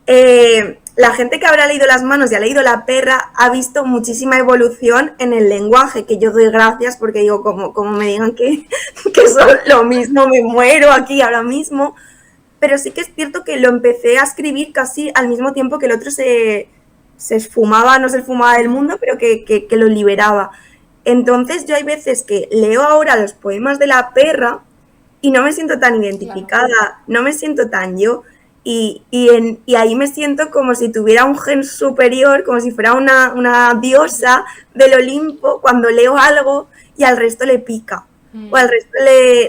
S2: La gente que habrá leído Las manos y ha leído La perra ha visto muchísima evolución en el lenguaje, que yo doy gracias porque digo, como me digan que son lo mismo, me muero aquí ahora mismo. Pero sí que es cierto que lo empecé a escribir casi al mismo tiempo que el otro se esfumaba, no se esfumaba del mundo, pero que lo liberaba. Entonces yo hay veces que leo ahora los poemas de La perra y no me siento tan identificada, claro, no me siento tan yo, y ahí me siento como si tuviera un gen superior, como si fuera una diosa del Olimpo cuando leo algo y al resto le pica, o al resto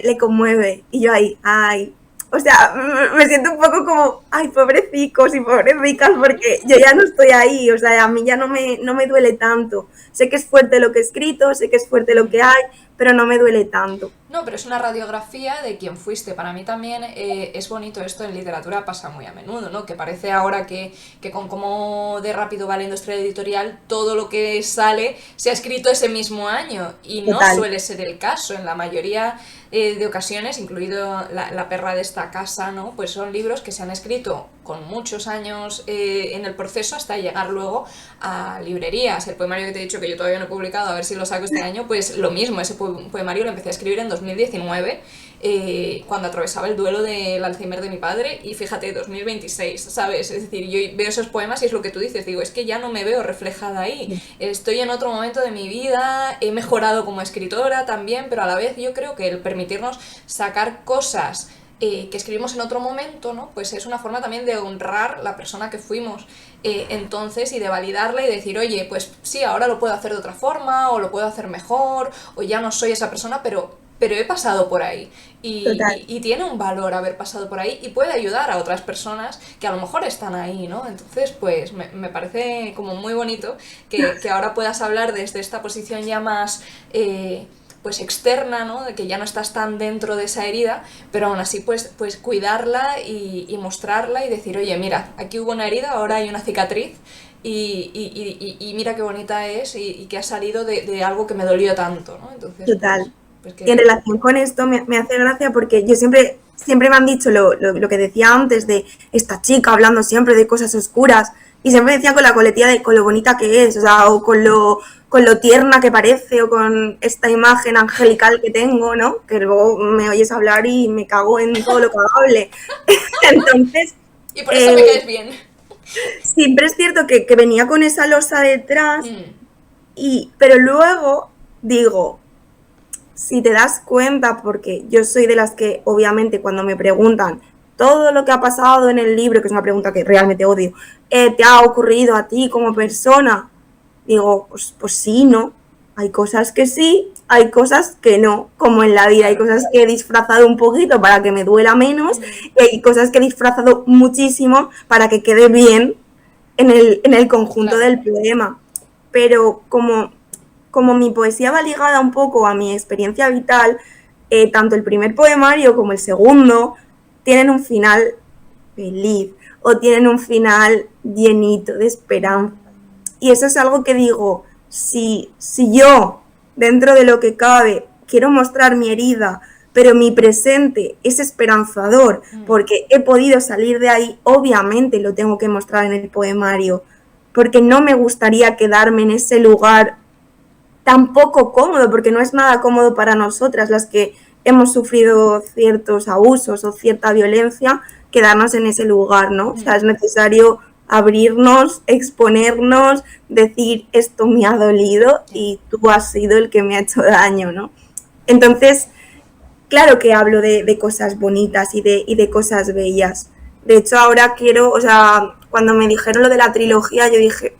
S2: le conmueve, y yo ahí, ay... O sea, me siento un poco como, ay, pobrecicos y pobrecicas, porque yo ya no estoy ahí, o sea, a mí ya no me duele tanto. Sé que es fuerte lo que he escrito, sé que es fuerte lo que hay, pero no me duele tanto.
S1: No, pero es una radiografía de quién fuiste. Para mí también es bonito esto, en literatura pasa muy a menudo, ¿no? Que parece ahora que con cómo de rápido va la industria editorial, todo lo que sale se ha escrito ese mismo año, y no Total. Suele ser el caso. En la mayoría de ocasiones, incluido la perra de esta casa, ¿no? Pues son libros que se han escrito con muchos años en el proceso hasta llegar luego a librerías. El poemario que te he dicho que yo todavía no he publicado, a ver si lo saco este año, pues lo mismo, ese poemario lo empecé a escribir en 2019, cuando atravesaba el duelo del Alzheimer de mi padre, y fíjate, 2026, ¿sabes? Es decir, yo veo esos poemas y es lo que tú dices, digo, es que ya no me veo reflejada ahí, estoy en otro momento de mi vida, he mejorado como escritora también, pero a la vez yo creo que el permitirnos sacar cosas que escribimos en otro momento, ¿no? Pues es una forma también de honrar la persona que fuimos entonces, y de validarla y decir, oye, pues sí, ahora lo puedo hacer de otra forma, o lo puedo hacer mejor, o ya no soy esa persona, pero he pasado por ahí, y tiene un valor haber pasado por ahí, y puede ayudar a otras personas que a lo mejor están ahí, ¿no? Entonces, pues me parece como muy bonito que ahora puedas hablar desde esta posición ya más... pues externa, ¿no? De que ya no estás tan dentro de esa herida, pero aún así pues cuidarla y mostrarla y decir, oye, mira, aquí hubo una herida, ahora hay una cicatriz, y mira qué bonita es, y que ha salido de algo que me dolió tanto, ¿no? Entonces,
S2: Total. Y en relación con esto me hace gracia porque yo siempre me han dicho lo que decía antes de esta chica hablando siempre de cosas oscuras, Y siempre decían con la coletilla de con lo bonita que es, o sea, o con lo tierna que parece, o con esta imagen angelical que tengo, ¿no? Que luego me oyes hablar y me cago en todo lo que hable. Entonces,
S1: Y por eso
S2: eh,
S1: me caes bien.
S2: siempre es cierto que venía con esa losa detrás, pero luego digo, si te das cuenta, porque yo soy de las que obviamente cuando me preguntan todo lo que ha pasado en el libro, que es una pregunta que realmente odio, ¿te ha ocurrido a ti como persona? Digo, pues sí, ¿no? Hay cosas que sí, hay cosas que no, como en la vida. Hay cosas que he disfrazado un poquito para que me duela menos y hay cosas que he disfrazado muchísimo para que quede bien en el conjunto
S1: Claro.
S2: del poema. Pero como mi poesía va ligada un poco a mi experiencia vital, tanto el primer poemario como el segundo tienen un final feliz o tienen un final llenito de esperanza. Y eso es algo que digo, si yo, dentro de lo que cabe, quiero mostrar mi herida, pero mi presente es esperanzador porque he podido salir de ahí, obviamente lo tengo que mostrar en el poemario, porque no me gustaría quedarme en ese lugar tan poco cómodo, porque no es nada cómodo para nosotras las que hemos sufrido ciertos abusos o cierta violencia, quedarnos en ese lugar, ¿no? O sea, es necesario abrirnos, exponernos, decir esto me ha dolido y tú has sido el que me ha hecho daño, ¿no? Entonces, claro que hablo de cosas bonitas y de cosas bellas. De hecho, ahora quiero, o sea, cuando me dijeron lo de la trilogía, yo dije,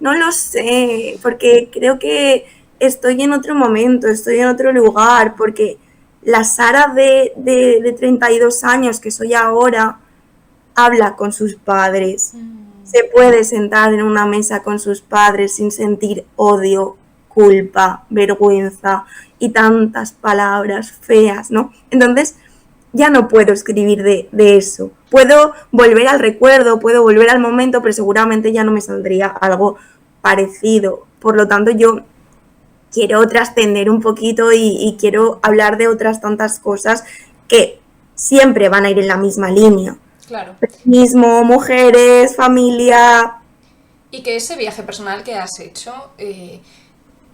S2: no lo sé, porque creo que estoy en otro momento, estoy en otro lugar, porque la Sara de 32 años que soy ahora habla con sus padres, se puede sentar en una mesa con sus padres sin sentir odio, culpa, vergüenza y tantas palabras feas, ¿no? Entonces, ya no puedo escribir de eso. Puedo volver al recuerdo, puedo volver al momento, pero seguramente ya no me saldría algo parecido. Por lo tanto, yo quiero trascender un poquito y quiero hablar de otras tantas cosas que siempre van a ir en la misma línea.
S1: Claro.
S2: Feminismo, mujeres, familia.
S1: Y que ese viaje personal que has hecho,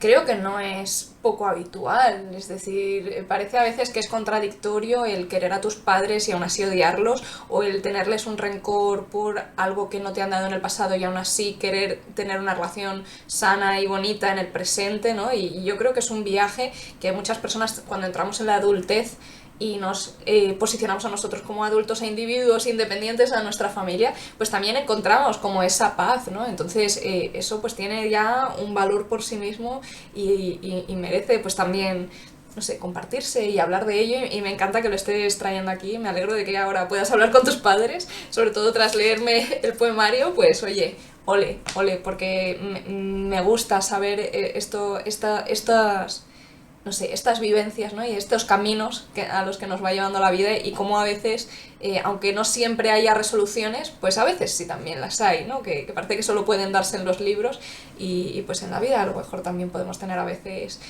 S1: creo que no es poco habitual. Es decir, parece a veces que es contradictorio el querer a tus padres y aún así odiarlos, o el tenerles un rencor por algo que no te han dado en el pasado y aún así querer tener una relación sana y bonita en el presente, ¿no? Y yo creo que es un viaje que muchas personas, cuando entramos en la adultez y nos posicionamos a nosotros como adultos e individuos independientes a nuestra familia, pues también encontramos como esa paz, ¿no? Entonces eso pues tiene ya un valor por sí mismo y merece pues también, no sé, compartirse y hablar de ello, y me encanta que lo estés trayendo aquí. Me alegro de que ahora puedas hablar con tus padres, sobre todo tras leerme el poemario. Pues oye, ole, porque me gusta saber estas, no sé, estas vivencias, ¿no? Y estos caminos a los que nos va llevando la vida, y cómo a veces, aunque no siempre haya resoluciones, pues a veces sí también las hay, ¿no? Que parece que solo pueden darse en los libros, y pues en la vida a lo mejor también podemos tener a veces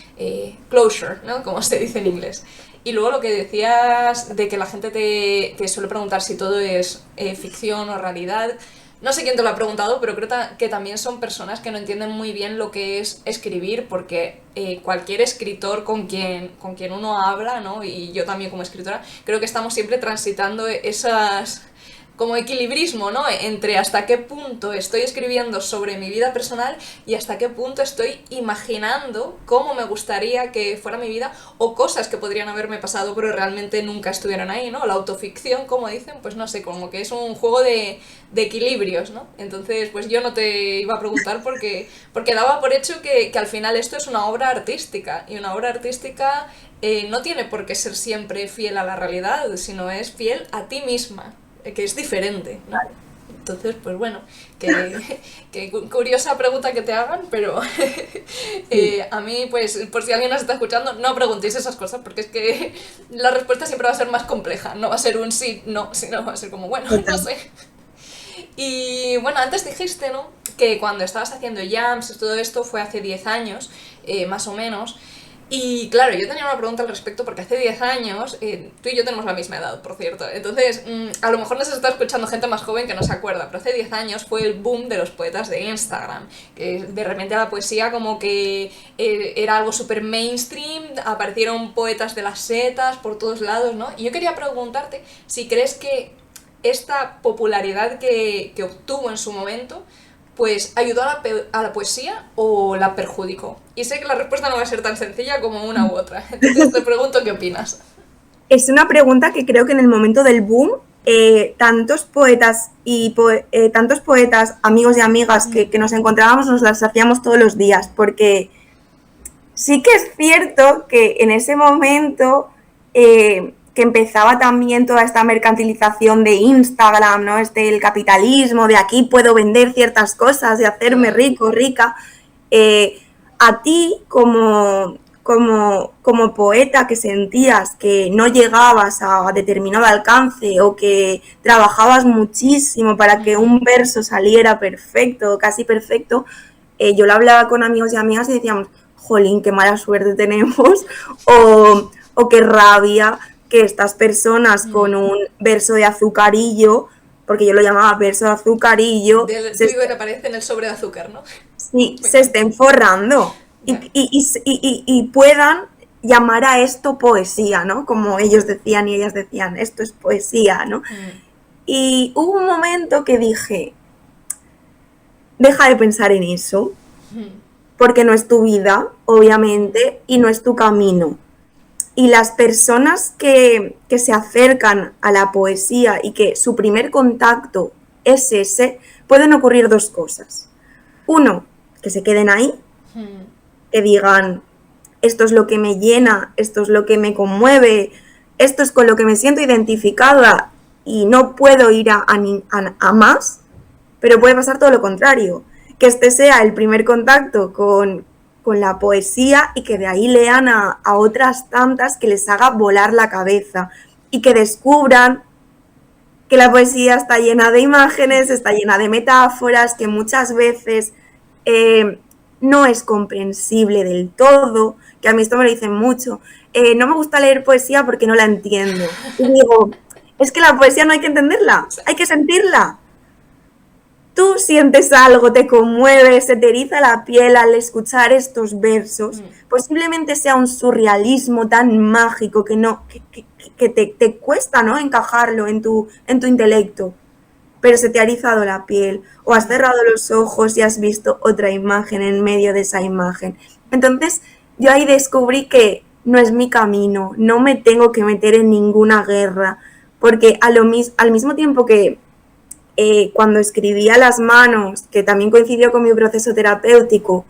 S1: closure, ¿no? Como se dice en inglés. Y luego lo que decías de que la gente te suele preguntar si todo es ficción o realidad. No sé quién te lo ha preguntado, pero creo que también son personas que no entienden muy bien lo que es escribir, porque cualquier escritor con quien uno habla, ¿no? Y yo también como escritora, creo que estamos siempre transitando esas como equilibrismo, ¿no? Entre hasta qué punto estoy escribiendo sobre mi vida personal y hasta qué punto estoy imaginando cómo me gustaría que fuera mi vida, o cosas que podrían haberme pasado pero realmente nunca estuvieron ahí, ¿no? La autoficción, como dicen, pues no sé, como que es un juego de equilibrios, ¿no? Entonces, pues yo no te iba a preguntar porque daba por hecho que al final esto es una obra artística, y una obra artística no tiene por qué ser siempre fiel a la realidad, sino es fiel a ti misma, que es diferente, ¿no? Entonces, pues bueno, que curiosa pregunta que te hagan, pero a mí, pues, por si alguien nos está escuchando, no preguntéis esas cosas, porque es que la respuesta siempre va a ser más compleja, no va a ser un sí, no, sino va a ser como, bueno, no sé. Y bueno, antes dijiste, ¿no?, que cuando estabas haciendo jams y todo esto fue hace 10 años, más o menos. Y claro, yo tenía una pregunta al respecto porque hace 10 años, tú y yo tenemos la misma edad, por cierto, entonces a lo mejor nos está escuchando gente más joven que no se acuerda, pero hace 10 años fue el boom de los poetas de Instagram, que de repente la poesía como que era algo súper mainstream, aparecieron poetas de las setas por todos lados, ¿no? Y yo quería preguntarte si crees que esta popularidad que obtuvo en su momento pues ayudó a la poesía o la perjudicó. Y sé que la respuesta no va a ser tan sencilla como una u otra. Entonces te pregunto qué opinas.
S2: Es una pregunta que creo que en el momento del boom, tantos poetas tantos poetas, amigos y amigas que nos encontrábamos, nos las hacíamos todos los días, porque sí que es cierto que en ese momento que empezaba también toda esta mercantilización de Instagram, ¿no? El capitalismo, de aquí puedo vender ciertas cosas y hacerme rico, rica. A ti, como poeta que sentías que no llegabas a determinado alcance o que trabajabas muchísimo para que un verso saliera perfecto, casi perfecto, yo lo hablaba con amigos y amigas y decíamos, jolín, qué mala suerte tenemos, o qué rabia que estas personas con un verso de azucarillo, porque yo lo llamaba verso de azucarillo,
S1: del trigo que aparece en el sobre de azúcar, ¿no?
S2: Sí, se estén forrando y puedan llamar a esto poesía, ¿no? Como ellos decían y ellas decían, esto es poesía, ¿no? Y hubo un momento que dije, deja de pensar en eso, porque no es tu vida, obviamente, y no es tu camino. Y las personas que se acercan a la poesía y que su primer contacto es ese, pueden ocurrir dos cosas. Uno, que se queden ahí, que digan, esto es lo que me llena, esto es lo que me conmueve, esto es con lo que me siento identificada y no puedo ir a más, pero puede pasar todo lo contrario, que este sea el primer contacto con la poesía y que de ahí lean a otras tantas que les haga volar la cabeza y que descubran que la poesía está llena de imágenes, está llena de metáforas, que muchas veces no es comprensible del todo, que a mí esto me lo dicen mucho. No me gusta leer poesía porque no la entiendo. Y digo, es que la poesía no hay que entenderla, hay que sentirla. Tú sientes algo, te conmueve, se te eriza la piel al escuchar estos versos. Posiblemente sea un surrealismo tan mágico que te cuesta, ¿no?, encajarlo en tu intelecto. Pero se te ha erizado la piel o has cerrado los ojos y has visto otra imagen en medio de esa imagen. Entonces yo ahí descubrí que no es mi camino, no me tengo que meter en ninguna guerra, porque al mismo tiempo que cuando escribía Las manos, que también coincidió con mi proceso terapéutico,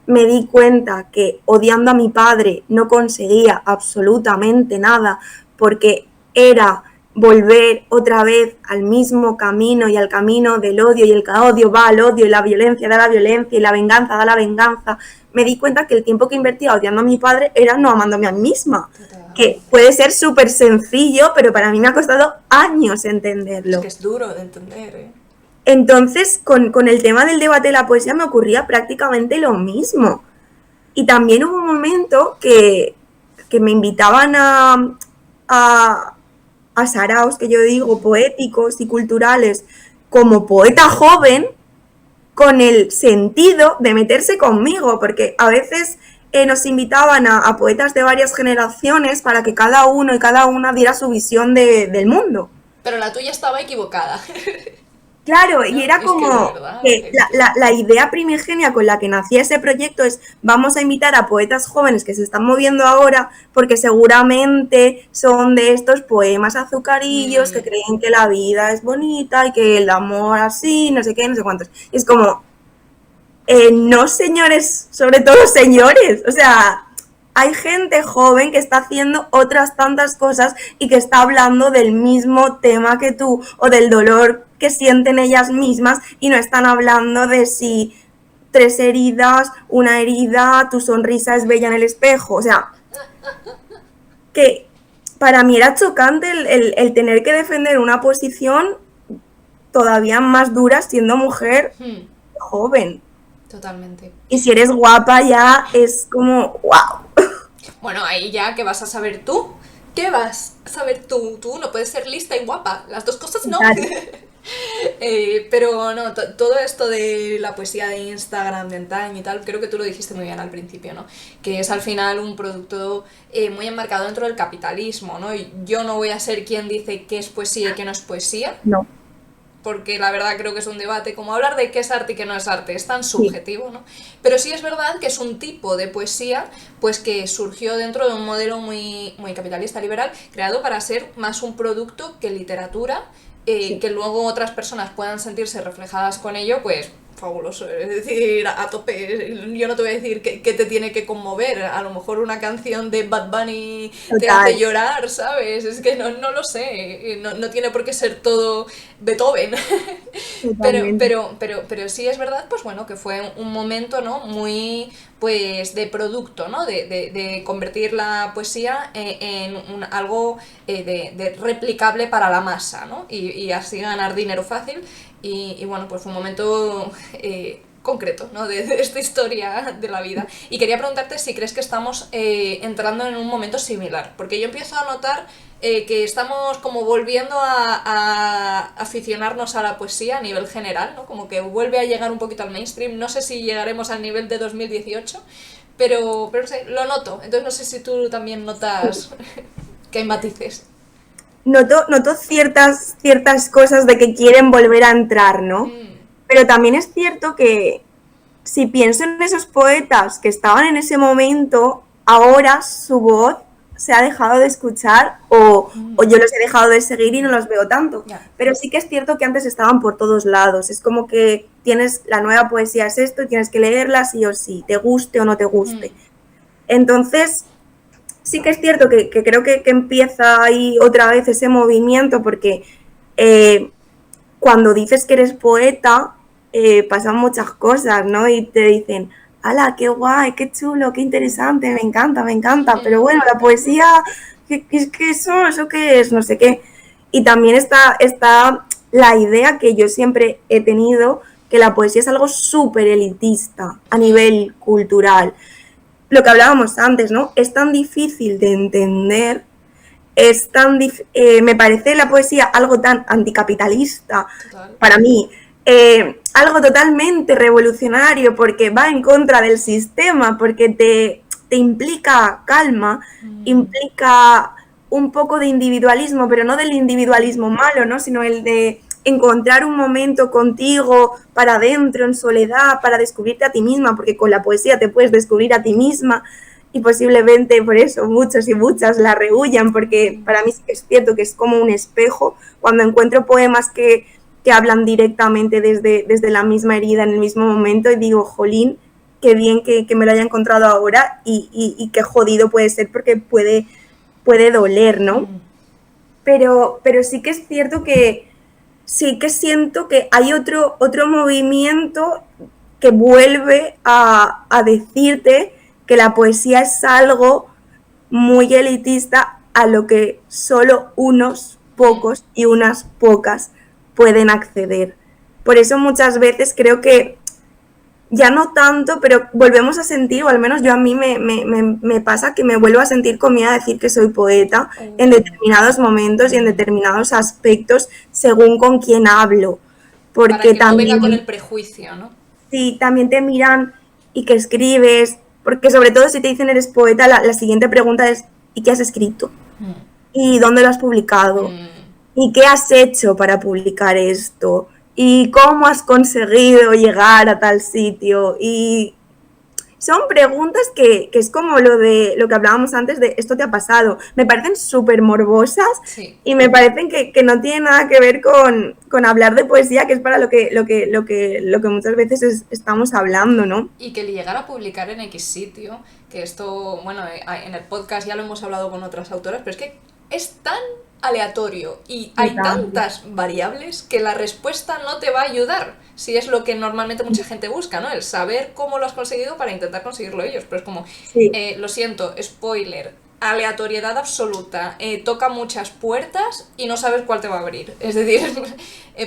S2: me di cuenta que odiando a mi padre no conseguía absolutamente nada, porque era volver otra vez al mismo camino y al camino del odio, y el odio va al odio, y la violencia da la violencia, y la venganza da la venganza. Me di cuenta que el tiempo que invertía odiando a mi padre era no amándome a mí misma. Que puede ser súper sencillo, pero para mí me ha costado años entenderlo.
S1: Es que es duro de entender, ¿eh?
S2: Entonces, con el tema del debate de la poesía me ocurría prácticamente lo mismo. Y también hubo un momento que me invitaban a saraos, que yo digo, poéticos y culturales, como poeta joven, con el sentido de meterse conmigo, porque a veces nos invitaban a poetas de varias generaciones para que cada uno y cada una diera su visión del mundo.
S1: Pero la tuya estaba equivocada.
S2: Claro, y era como que la idea primigenia con la que nacía ese proyecto es vamos a invitar a poetas jóvenes que se están moviendo ahora porque seguramente son de estos poemas azucarillos que creen que la vida es bonita y que el amor así, no sé qué, no sé cuántos. Y es como, no señores, sobre todo señores, o sea, hay gente joven que está haciendo otras tantas cosas y que está hablando del mismo tema que tú o del dolor que sienten ellas mismas y no están hablando de si 3 heridas, una herida, tu sonrisa es bella en el espejo. O sea, que para mí era chocante el tener que defender una posición todavía más dura siendo mujer joven.
S1: Totalmente.
S2: Y si eres guapa ya es como, wow.
S1: Bueno, ahí ya, ¿qué vas a saber tú? ¿Qué vas a saber tú? Tú no puedes ser lista y guapa, las dos cosas no.
S2: Claro.
S1: Pero no, todo esto de la poesía de Instagram, de Time y tal, creo que tú lo dijiste muy bien al principio, ¿no? Que es al final un producto muy enmarcado dentro del capitalismo, ¿no? Y yo no voy a ser quien dice qué es poesía y qué no es poesía,
S2: No,
S1: porque la verdad creo que es un debate, como hablar de qué es arte y qué no es arte, es tan
S2: sí,
S1: subjetivo, ¿no? Pero sí es verdad que es un tipo de poesía, pues que surgió dentro de un modelo muy capitalista liberal, creado para ser más un producto que literatura,
S2: sí,
S1: que luego otras personas puedan sentirse reflejadas con ello, pues fabuloso, es decir, a tope. Yo no te voy a decir que te tiene que conmover, a lo mejor una canción de Bad Bunny te hace
S2: total,
S1: llorar, ¿sabes? Es que no lo sé, no tiene por qué ser todo Beethoven.
S2: totalmente.
S1: Pero sí es verdad, pues bueno, que fue un momento, ¿no? Muy, pues, de producto, ¿no? De convertir la poesía en algo de replicable para la masa, ¿no? Y así ganar dinero fácil. Y bueno, pues fue un momento concreto, ¿no? De esta historia de la vida. Y quería preguntarte si crees que estamos entrando en un momento similar, porque yo empiezo a notar que estamos como volviendo a aficionarnos a la poesía a nivel general, ¿no? Como que vuelve a llegar un poquito al mainstream. No sé si llegaremos al nivel de 2018, pero no sé, lo noto. Entonces no sé si tú también notas que hay matices.
S2: Noto ciertas cosas de que quieren volver a entrar, ¿no?
S1: Mm,
S2: Pero también es cierto que si pienso en esos poetas que estaban en ese momento, ahora su voz se ha dejado de escuchar o yo los he dejado de seguir y no los veo tanto.
S1: ya.
S2: Pero sí que es cierto que antes estaban por todos lados. Es como que tienes la nueva poesía es esto y tienes que leerla sí o sí, te guste o no te
S1: Mm,
S2: guste. Entonces, sí que es cierto que creo que empieza ahí otra vez ese movimiento porque eh, cuando dices que eres poeta, pasan muchas cosas, ¿no? Y te dicen, ¡hala, qué guay, qué chulo, qué interesante, me encanta! Pero bueno, la poesía, ¿qué eso qué es? No sé qué. Y también está la idea que yo siempre he tenido, que la poesía es algo súper elitista a
S1: mm,
S2: nivel cultural. Lo que hablábamos antes, ¿no? Es tan difícil de entender, me parece la poesía algo tan anticapitalista
S1: total.
S2: para mí, algo totalmente revolucionario porque va en contra del sistema, porque te implica calma,
S1: Mm,
S2: implica un poco de individualismo, pero no del individualismo malo, ¿no? Sino el de encontrar un momento contigo para adentro, en soledad, para descubrirte a ti misma, porque con la poesía te puedes descubrir a ti misma y posiblemente por eso muchos y muchas la rehuyan, porque para mí sí que es cierto que es como un espejo. Cuando encuentro poemas que hablan directamente desde la misma herida en el mismo momento y digo, jolín, qué bien que me lo haya encontrado ahora y qué jodido puede ser porque puede doler, ¿no?
S1: mm,
S2: Pero sí que es cierto que sí que siento que hay otro movimiento que vuelve a decirte que la poesía es algo muy elitista a lo que solo unos
S1: mm.
S2: pocos y unas pocas pueden acceder. Por eso muchas veces creo que ya no tanto, pero volvemos a sentir, o al menos yo a mí me pasa que me vuelvo a sentir con miedo a decir que soy poeta en
S1: Oh,
S2: determinados momentos y en determinados aspectos según con quién hablo.
S1: para
S2: Porque
S1: que no venga con
S2: también,
S1: el prejuicio, ¿no?
S2: si también te miran y que escribes, porque sobre todo si te dicen eres poeta, la siguiente pregunta es ¿y qué has escrito?
S1: Mm,
S2: ¿Y dónde lo has publicado?
S1: mm.
S2: ¿Y qué has hecho para publicar esto? ¿Y cómo has conseguido llegar a tal sitio? Y son preguntas que es como lo que hablábamos antes de esto te ha pasado. Me parecen súper morbosas
S1: Sí.
S2: y me parecen que no tienen nada que ver con hablar de poesía, que es para lo que muchas veces estamos hablando, ¿no?
S1: Y que le llegara a publicar en X sitio, que esto, bueno, en el podcast ya lo hemos hablado con otras autoras, pero es que es tan aleatorio y hay
S2: Total.
S1: tantas variables que la respuesta no te va a ayudar, si es lo que normalmente mucha gente busca, ¿no? El saber cómo lo has conseguido para intentar conseguirlo ellos, pero es como,
S2: Sí,
S1: lo siento, spoiler, aleatoriedad absoluta, toca muchas puertas y no sabes cuál te va a abrir. Es decir,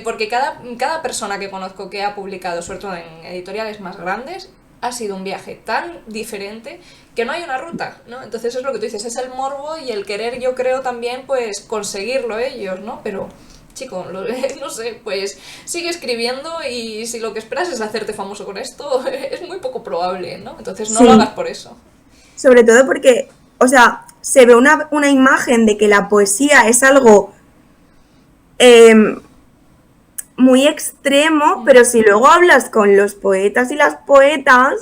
S1: porque cada persona que conozco que ha publicado, sobre todo en editoriales más grandes, ha sido un viaje tan diferente que no hay una ruta, ¿no? Entonces es lo que tú dices, es el morbo y el querer, yo creo también, pues conseguirlo ellos, ¿no? Pero, chico, no sé, pues sigue escribiendo y si lo que esperas es hacerte famoso con esto, es muy poco probable, ¿no? Entonces no lo hagas por eso.
S2: Sobre todo porque, o sea, se ve una imagen de que la poesía es algo muy extremo, pero si luego hablas con los poetas y las poetas,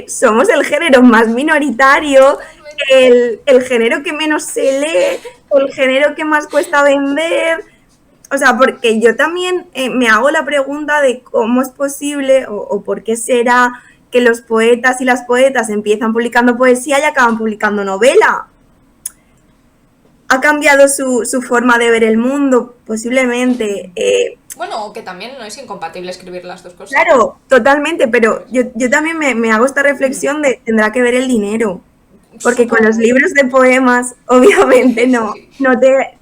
S2: somos el género más minoritario, el género que menos se lee, el género que más cuesta vender. O sea, porque yo también me hago la pregunta de cómo es posible o por qué será que los poetas y las poetas empiezan publicando poesía y acaban publicando novela. ¿Ha cambiado su forma de ver el mundo? Posiblemente.
S1: Bueno, que también no es incompatible escribir las dos cosas.
S2: Claro, totalmente, pero yo también me hago esta reflexión de tendrá que ver el dinero. Porque con los libros de poemas, obviamente, no te...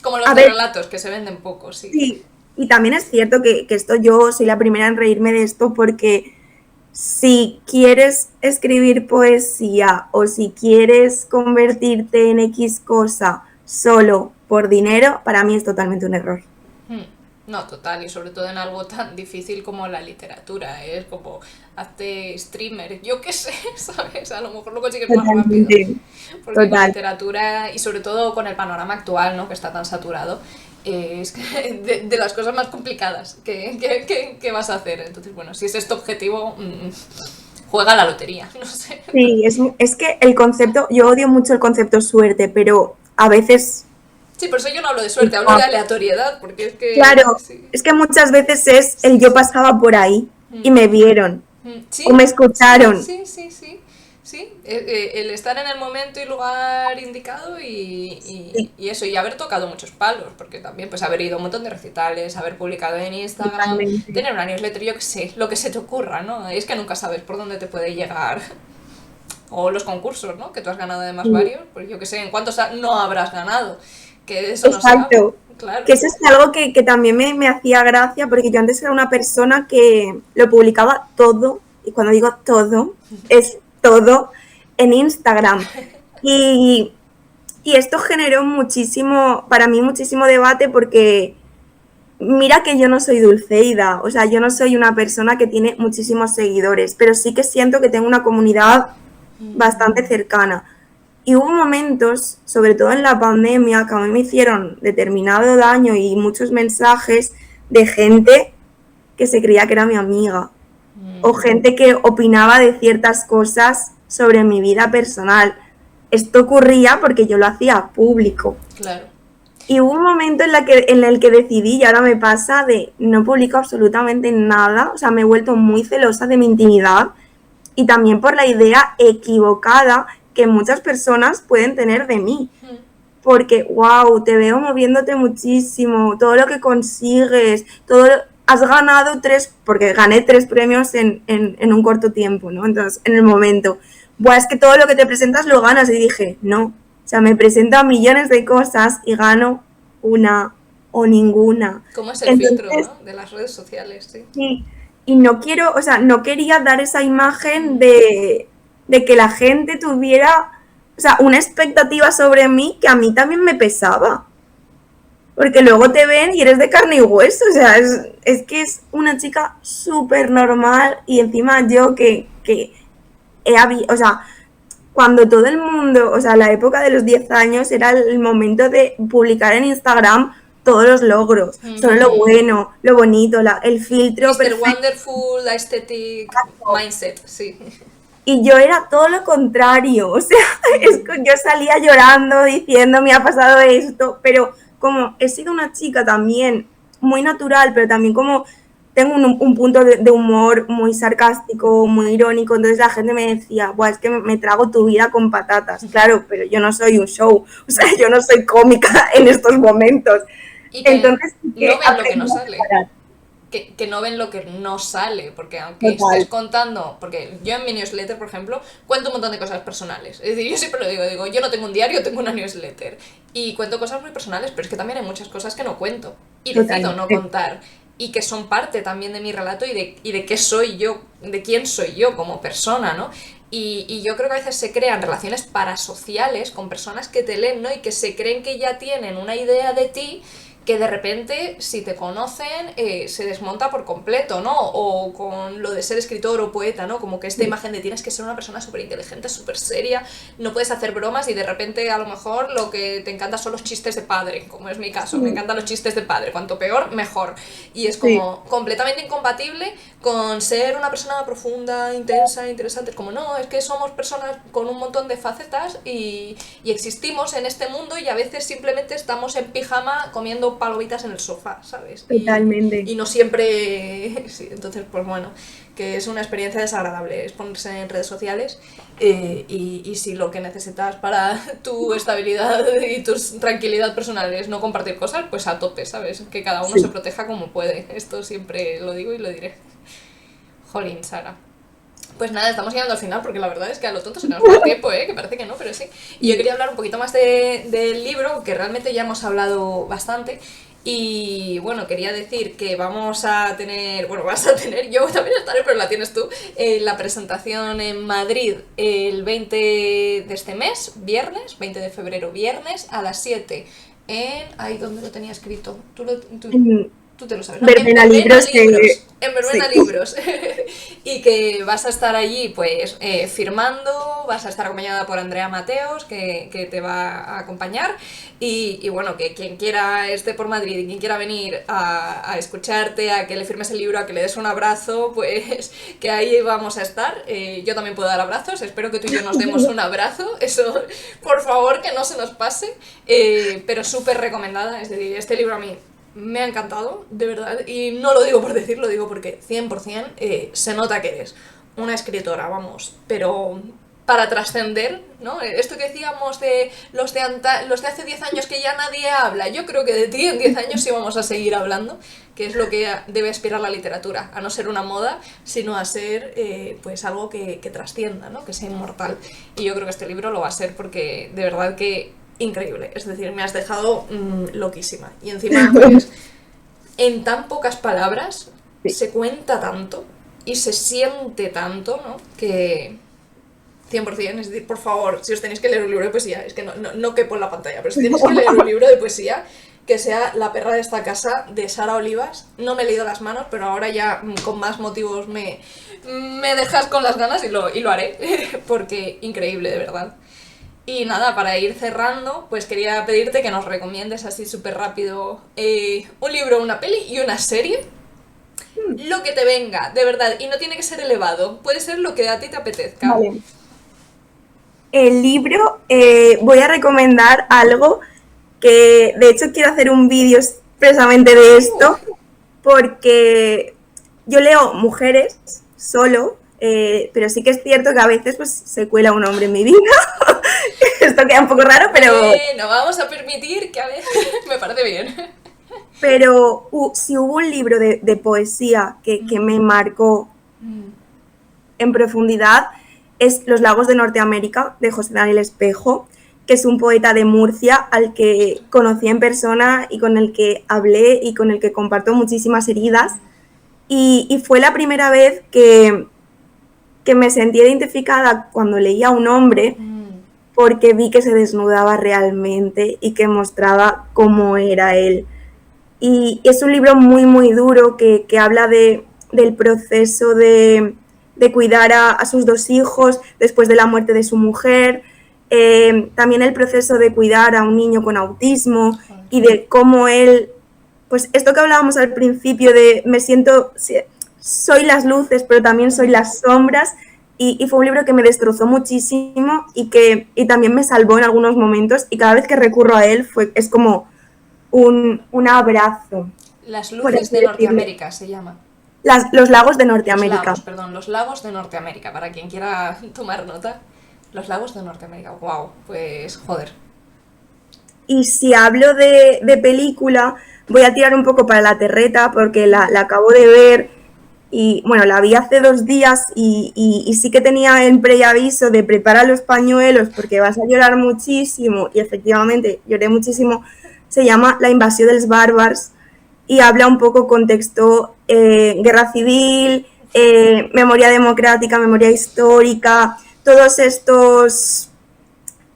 S1: Como los de relatos, que se venden poco, sí.
S2: Sí, y también es cierto que esto yo soy la primera en reírme de esto porque si quieres escribir poesía o si quieres convertirte en X cosa solo por dinero, para mí es totalmente un error.
S1: No, total, y sobre todo en algo tan difícil como la literatura, es como hazte streamer, yo qué sé, ¿sabes? A lo mejor lo consigues más rápido. Porque la literatura, y sobre todo con el panorama actual, ¿no? Que está tan saturado, es de las cosas más complicadas que vas a hacer. Entonces, bueno, si es este objetivo, juega a la lotería, no sé.
S2: Sí, es que el concepto, yo odio mucho el concepto suerte, pero a veces...
S1: Sí, por eso yo no hablo de suerte, hablo de aleatoriedad, porque es que...
S2: Claro, sí. Es que muchas veces es el yo pasaba por ahí y me vieron,
S1: sí,
S2: o me escucharon.
S1: Sí, el estar en el momento y lugar indicado y eso, y haber tocado muchos palos, porque también pues haber ido a un montón de recitales, haber publicado en Instagram, tener una newsletter, yo qué sé, lo que se te ocurra, ¿no? Es que nunca sabes por dónde te puede llegar. O los concursos, ¿no? Que tú has ganado además varios, pues yo qué sé, en cuántos no habrás ganado. Que eso no
S2: Exacto, claro. Que eso es algo que también me hacía gracia, porque yo antes era una persona que lo publicaba todo, y cuando digo todo, es todo, en Instagram. Y esto generó muchísimo, para mí muchísimo debate, porque mira que yo no soy Dulceida, o sea, yo no soy una persona que tiene muchísimos seguidores, pero sí que siento que tengo una comunidad bastante cercana. Y hubo momentos, sobre todo en la pandemia, que a mí me hicieron determinado daño y muchos mensajes de gente que se creía que era mi amiga. O gente que opinaba de ciertas cosas sobre mi vida personal. Esto ocurría porque yo lo hacía público.
S1: Claro.
S2: Y hubo un momento en el que decidí, y ahora me pasa, de no publico absolutamente nada. O sea, me he vuelto muy celosa de mi intimidad. Y también por la idea equivocada que muchas personas pueden tener de mí. Porque, wow, te veo moviéndote muchísimo, todo lo que consigues, has ganado porque gané 3 premios en un corto tiempo, ¿no? Entonces, en el momento, es que todo lo que te presentas lo ganas. Y dije, no, o sea, me presento a millones de cosas y gano una o ninguna.
S1: ¿Cómo es el filtro, ¿no? De las redes sociales, sí.
S2: Sí. Y no quería dar esa imagen de que la gente tuviera, o sea, una expectativa sobre mí que a mí también me pesaba. Porque luego te ven y eres de carne y hueso, o sea, es que es una chica súper normal y encima yo que o sea, cuando todo el mundo, o sea, la época de los 10 años era el momento de publicar en Instagram todos los logros, todo lo bueno, lo bonito, el filtro
S1: Mr. perfecto. Wonderful, aesthetic mindset, sí.
S2: Y yo era todo lo contrario, o sea, yo salía llorando diciendo me ha pasado esto, pero como he sido una chica también muy natural, pero también como tengo un punto de humor muy sarcástico, muy irónico, entonces la gente me decía, es que me trago tu vida con patatas, claro, pero yo no soy un show, o sea, yo no soy cómica en estos momentos.
S1: Y que entonces, no ven lo que no sale. Que no ven lo que no sale, porque aunque estés contando, porque yo en mi newsletter, por ejemplo, cuento un montón de cosas personales. Es decir, yo siempre lo digo, yo no tengo un diario, tengo una newsletter. Y cuento cosas muy personales, pero es que también hay muchas cosas que no cuento. Y decido no contar. y que son parte también de mi relato y de qué soy yo, de quién soy yo como persona, ¿no? Y yo creo que a veces se crean relaciones parasociales con personas que te leen, ¿no? Y que se creen que ya tienen una idea de ti que de repente, si te conocen, se desmonta por completo, ¿no? O con lo de ser escritor o poeta, ¿no? Como que esta imagen de tienes que ser una persona súper inteligente, súper seria, no puedes hacer bromas y de repente a lo mejor lo que te encanta son los chistes de padre, como es mi caso, me encantan los chistes de padre, cuanto peor, mejor. Y es como completamente incompatible con ser una persona profunda, intensa, interesante. Es como, no, es que somos personas con un montón de facetas y existimos en este mundo y a veces simplemente estamos en pijama comiendo palomitas en el sofá, ¿sabes?
S2: Totalmente.
S1: Y no siempre... Sí, entonces, pues bueno, que es una experiencia desagradable, es ponerse en redes sociales y si lo que necesitas para tu estabilidad y tu tranquilidad personal es no compartir cosas, pues a tope, ¿sabes? Que cada uno se proteja como puede. Esto siempre lo digo y lo diré. Jolín, Sara. Pues nada, estamos llegando al final porque la verdad es que a lo tonto se nos va el tiempo, que parece que no, pero sí. Y yo quería hablar un poquito más del libro, que realmente ya hemos hablado bastante. Y bueno, quería decir que vamos a tener, bueno, vas a tener, yo también estaré, pero la tienes tú, la presentación en Madrid el 20 de este mes, viernes, 20 de febrero, viernes, a las 7 en... Ay, ¿dónde lo tenía escrito? Tú te lo sabes, ¿no?
S2: Verbena Libros.
S1: En Verbena Libros. Y que vas a estar allí, pues, firmando, vas a estar acompañada por Andrea Mateos, que te va a acompañar. Y bueno, que quien quiera esté por Madrid y quien quiera venir a escucharte, a que le firmes el libro, a que le des un abrazo, pues que ahí vamos a estar. Yo también puedo dar abrazos, espero que tú y yo nos demos un abrazo. Eso, por favor, que no se nos pase. Pero súper recomendada, es decir, este libro a mí me ha encantado, de verdad, y no lo digo por decir, lo digo porque 100% se nota que eres una escritora, vamos, pero para trascender, ¿no? Esto que decíamos de los de hace 10 años que ya nadie habla, yo creo que de ti en 10 años sí vamos a seguir hablando, que es lo que debe aspirar la literatura, a no ser una moda, sino a ser pues algo que trascienda, ¿no? Que sea inmortal. Y yo creo que este libro lo va a ser porque de verdad que increíble, es decir, me has dejado loquísima. Y encima, pues, en tan pocas palabras se cuenta tanto y se siente tanto, ¿no? Que 100%, es decir, por favor, si os tenéis que leer un libro de poesía, es que no quepo en la pantalla, pero si tenéis que leer un libro de poesía, que sea La perra de esta casa, de Sara Olivas. No me he leído Las manos, pero ahora ya con más motivos me dejas con las ganas y lo haré, porque increíble, de verdad. Y nada, para ir cerrando, pues quería pedirte que nos recomiendes así súper rápido un libro, una peli y una serie. Lo que te venga, de verdad, y no tiene que ser elevado, puede ser lo que a ti te apetezca.
S2: Vale. El libro, voy a recomendar algo que de hecho quiero hacer un vídeo expresamente de esto, porque yo leo mujeres solo, pero sí que es cierto que a veces pues, se cuela un hombre en mi vida. Esto queda un poco raro, pero...
S1: No vamos a permitir que a veces... Me parece bien.
S2: Pero si hubo un libro de poesía que me marcó en profundidad, es Los lagos de Norteamérica, de José Daniel Espejo, que es un poeta de Murcia al que conocí en persona y con el que hablé y con el que comparto muchísimas heridas. Y fue la primera vez que me sentí identificada cuando leía a un hombre, porque vi que se desnudaba realmente y que mostraba cómo era él. Y es un libro muy, muy duro que habla del proceso de cuidar a sus 2 hijos después de la muerte de su mujer, también el proceso de cuidar a un niño con autismo y de cómo él, pues esto que hablábamos al principio de me siento, soy las luces pero también soy las sombras, y fue un libro que me destrozó muchísimo y también me salvó en algunos momentos, y cada vez que recurro a él es como un abrazo.
S1: Las luces de Norteamérica se llama.
S2: Los lagos de Norteamérica.
S1: Los lagos de Norteamérica, para quien quiera tomar nota. Los lagos de Norteamérica, wow, pues joder.
S2: Y si hablo de película, voy a tirar un poco para la terreta porque la acabo de ver. Y bueno, la vi hace 2 días y sí que tenía el preaviso de prepara los pañuelos porque vas a llorar muchísimo, y efectivamente lloré muchísimo. Se llama La invasión dels bàrbars y habla un poco contexto guerra civil, memoria democrática, memoria histórica, todos estos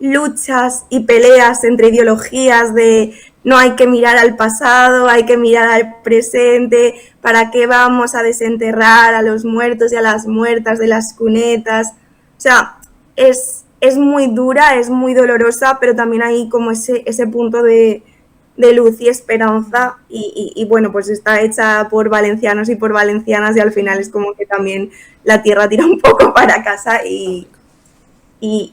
S2: luchas y peleas entre ideologías de no hay que mirar al pasado, hay que mirar al presente, para qué vamos a desenterrar a los muertos y a las muertas de las cunetas. O sea, es muy dura, es muy dolorosa, pero también hay como ese punto de luz y esperanza y bueno, pues está hecha por valencianos y por valencianas y al final es como que también la tierra tira un poco para casa y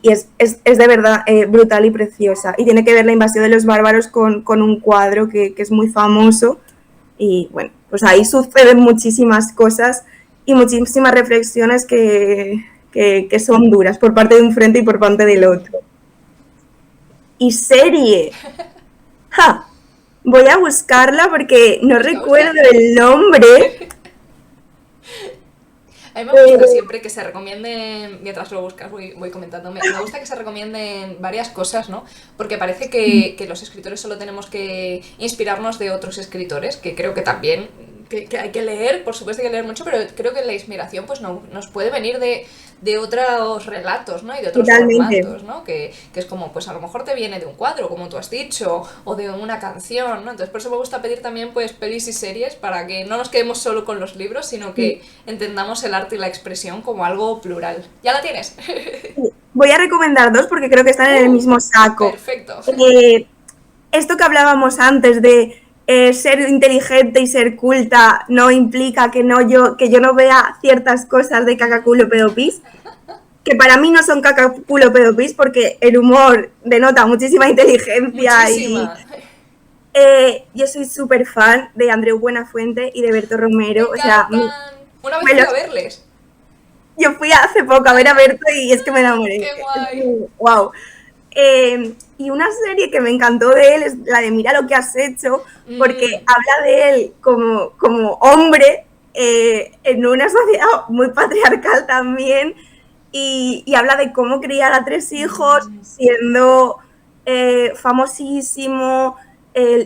S2: es de verdad brutal y preciosa. Y tiene que ver la invasión de los bárbaros con un cuadro que es muy famoso. Y bueno, pues ahí suceden muchísimas cosas y muchísimas reflexiones que son duras por parte de un frente y por parte del otro. Y serie. ¡Ja! Voy a buscarla porque no recuerdo el nombre.
S1: A mí me gusta siempre que se recomienden, mientras lo buscas voy comentando, me gusta que se recomienden varias cosas, ¿no? Porque parece que los escritores solo tenemos que inspirarnos de otros escritores, que creo que también que hay que leer, por supuesto hay que leer mucho, pero creo que la inspiración pues no, nos puede venir de otros relatos, ¿no? Y de otros
S2: Totalmente.
S1: formatos, ¿no? Que es como, pues a lo mejor te viene de un cuadro, como tú has dicho, o de una canción, ¿no? Entonces por eso me gusta pedir también pues pelis y series para que no nos quedemos solo con los libros, sino que entendamos el arte y la expresión como algo plural. ¿Ya la tienes?
S2: Voy a recomendar dos porque creo que están en el mismo saco.
S1: Perfecto.
S2: Esto que hablábamos antes de ser inteligente y ser culta no implica que yo no vea ciertas cosas de cacaculo pedopis, que para mí no son cacaculo pedopis porque el humor denota muchísima inteligencia y
S1: Muchísima.
S2: yo soy súper fan de Andreu Buenafuente y de Berto
S1: Me
S2: Romero, o sea,
S1: encantan. Una vez
S2: me
S1: fui a
S2: los,
S1: verles.
S2: yo fui hace poco a ver a Berto y es que me enamoré.
S1: Qué guay.
S2: Wow. Y una serie que me encantó de él es la de Mira lo que has hecho, porque
S1: Mm,
S2: habla de él como hombre en una sociedad muy patriarcal también y habla de cómo criar a 3 hijos siendo famosísimo,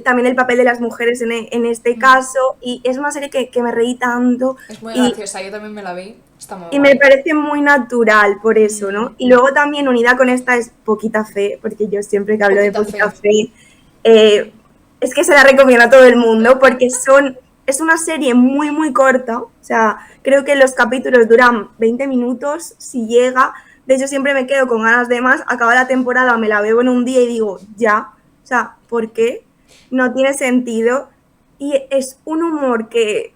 S2: también el papel de las mujeres en este caso y es una serie que me reí tanto
S1: es muy
S2: y
S1: graciosa, yo también me la vi. Está muy
S2: y me
S1: guay.
S2: parece muy natural por eso, ¿no? Y luego también unida con esta es Poquita Fe, porque yo siempre que hablo de
S1: Poquita
S2: Poquita
S1: fe.
S2: Fe, es que se la recomiendo a todo el mundo porque es una serie muy, muy corta, o sea, creo que los capítulos duran 20 minutos, si llega, de hecho siempre me quedo con ganas de más, acaba la temporada, me la veo en un día y digo, ya, o sea, ¿por qué? No tiene sentido y es un humor que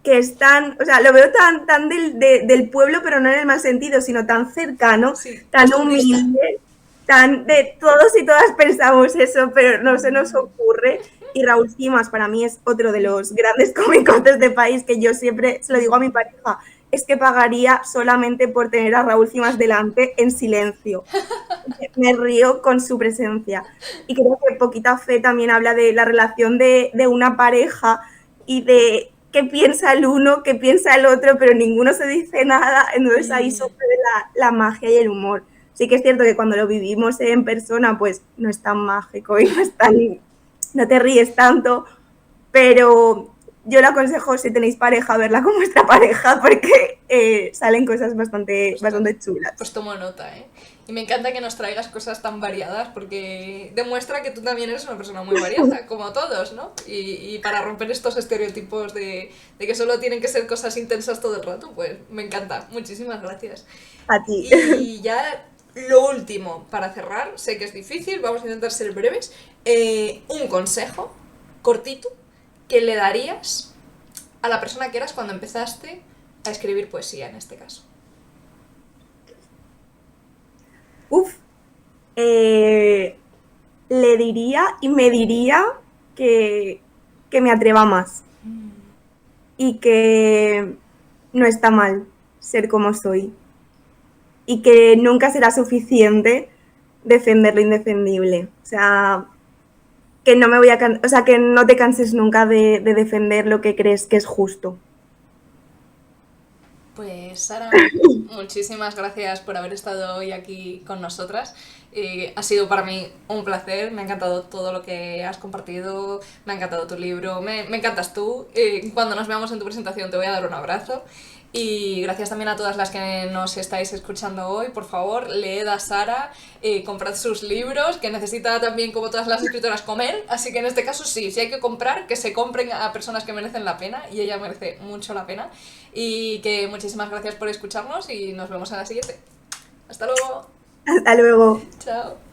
S2: están, o sea, lo veo tan del pueblo, pero no en el mal sentido, sino tan cercano,
S1: Sí,
S2: tan
S1: costumbrista.
S2: humilde, tan de todos y todas pensamos eso, pero no se nos ocurre. Y Raúl Cimas para mí es otro de los grandes cómicos de este país que yo siempre se lo digo a mi pareja, es que pagaría solamente por tener a Raúl Cimas delante en silencio. Me río con su presencia. Y creo que Poquita Fe también habla de la relación de una pareja y de qué piensa el uno, qué piensa el otro, pero ninguno se dice nada, entonces ahí sucede la magia y el humor. Sí que es cierto que cuando lo vivimos en persona, pues no es tan mágico y no te ríes tanto, pero yo le aconsejo si tenéis pareja verla con vuestra pareja porque salen cosas
S1: Pues,
S2: bastante chulas.
S1: pues tomo nota, ¿eh? Y me encanta que nos traigas cosas tan variadas porque demuestra que tú también eres una persona muy variada, como todos, ¿no? Y para romper estos estereotipos de que solo tienen que ser cosas intensas todo el rato, pues me encanta. Muchísimas gracias.
S2: A ti.
S1: Y ya lo último, para cerrar, sé que es difícil, vamos a intentar ser breves. Un consejo cortito que le darías a la persona que eras cuando empezaste a escribir poesía, en este caso.
S2: Uf, eh, le diría y me diría que, que me atreva más y que no está mal ser como soy y que nunca será suficiente defender lo indefendible. O sea, que no me voy a o sea, que no te canses nunca de defender lo que crees que es justo.
S1: Pues Sara, muchísimas gracias por haber estado hoy aquí con nosotras. Ha sido para mí un placer, me ha encantado todo lo que has compartido, me ha encantado tu libro, me encantas tú. Cuando nos veamos en tu presentación te voy a dar un abrazo. Y gracias también a todas las que nos estáis escuchando hoy. Por favor, leed a Sara, comprad sus libros, que necesita también, como todas las escritoras, comer. Así que en este caso sí, si hay que comprar, que se compren a personas que merecen la pena, y ella merece mucho la pena. Y que muchísimas gracias por escucharnos y nos vemos en la siguiente. Hasta luego.
S2: Hasta luego.
S1: Chao.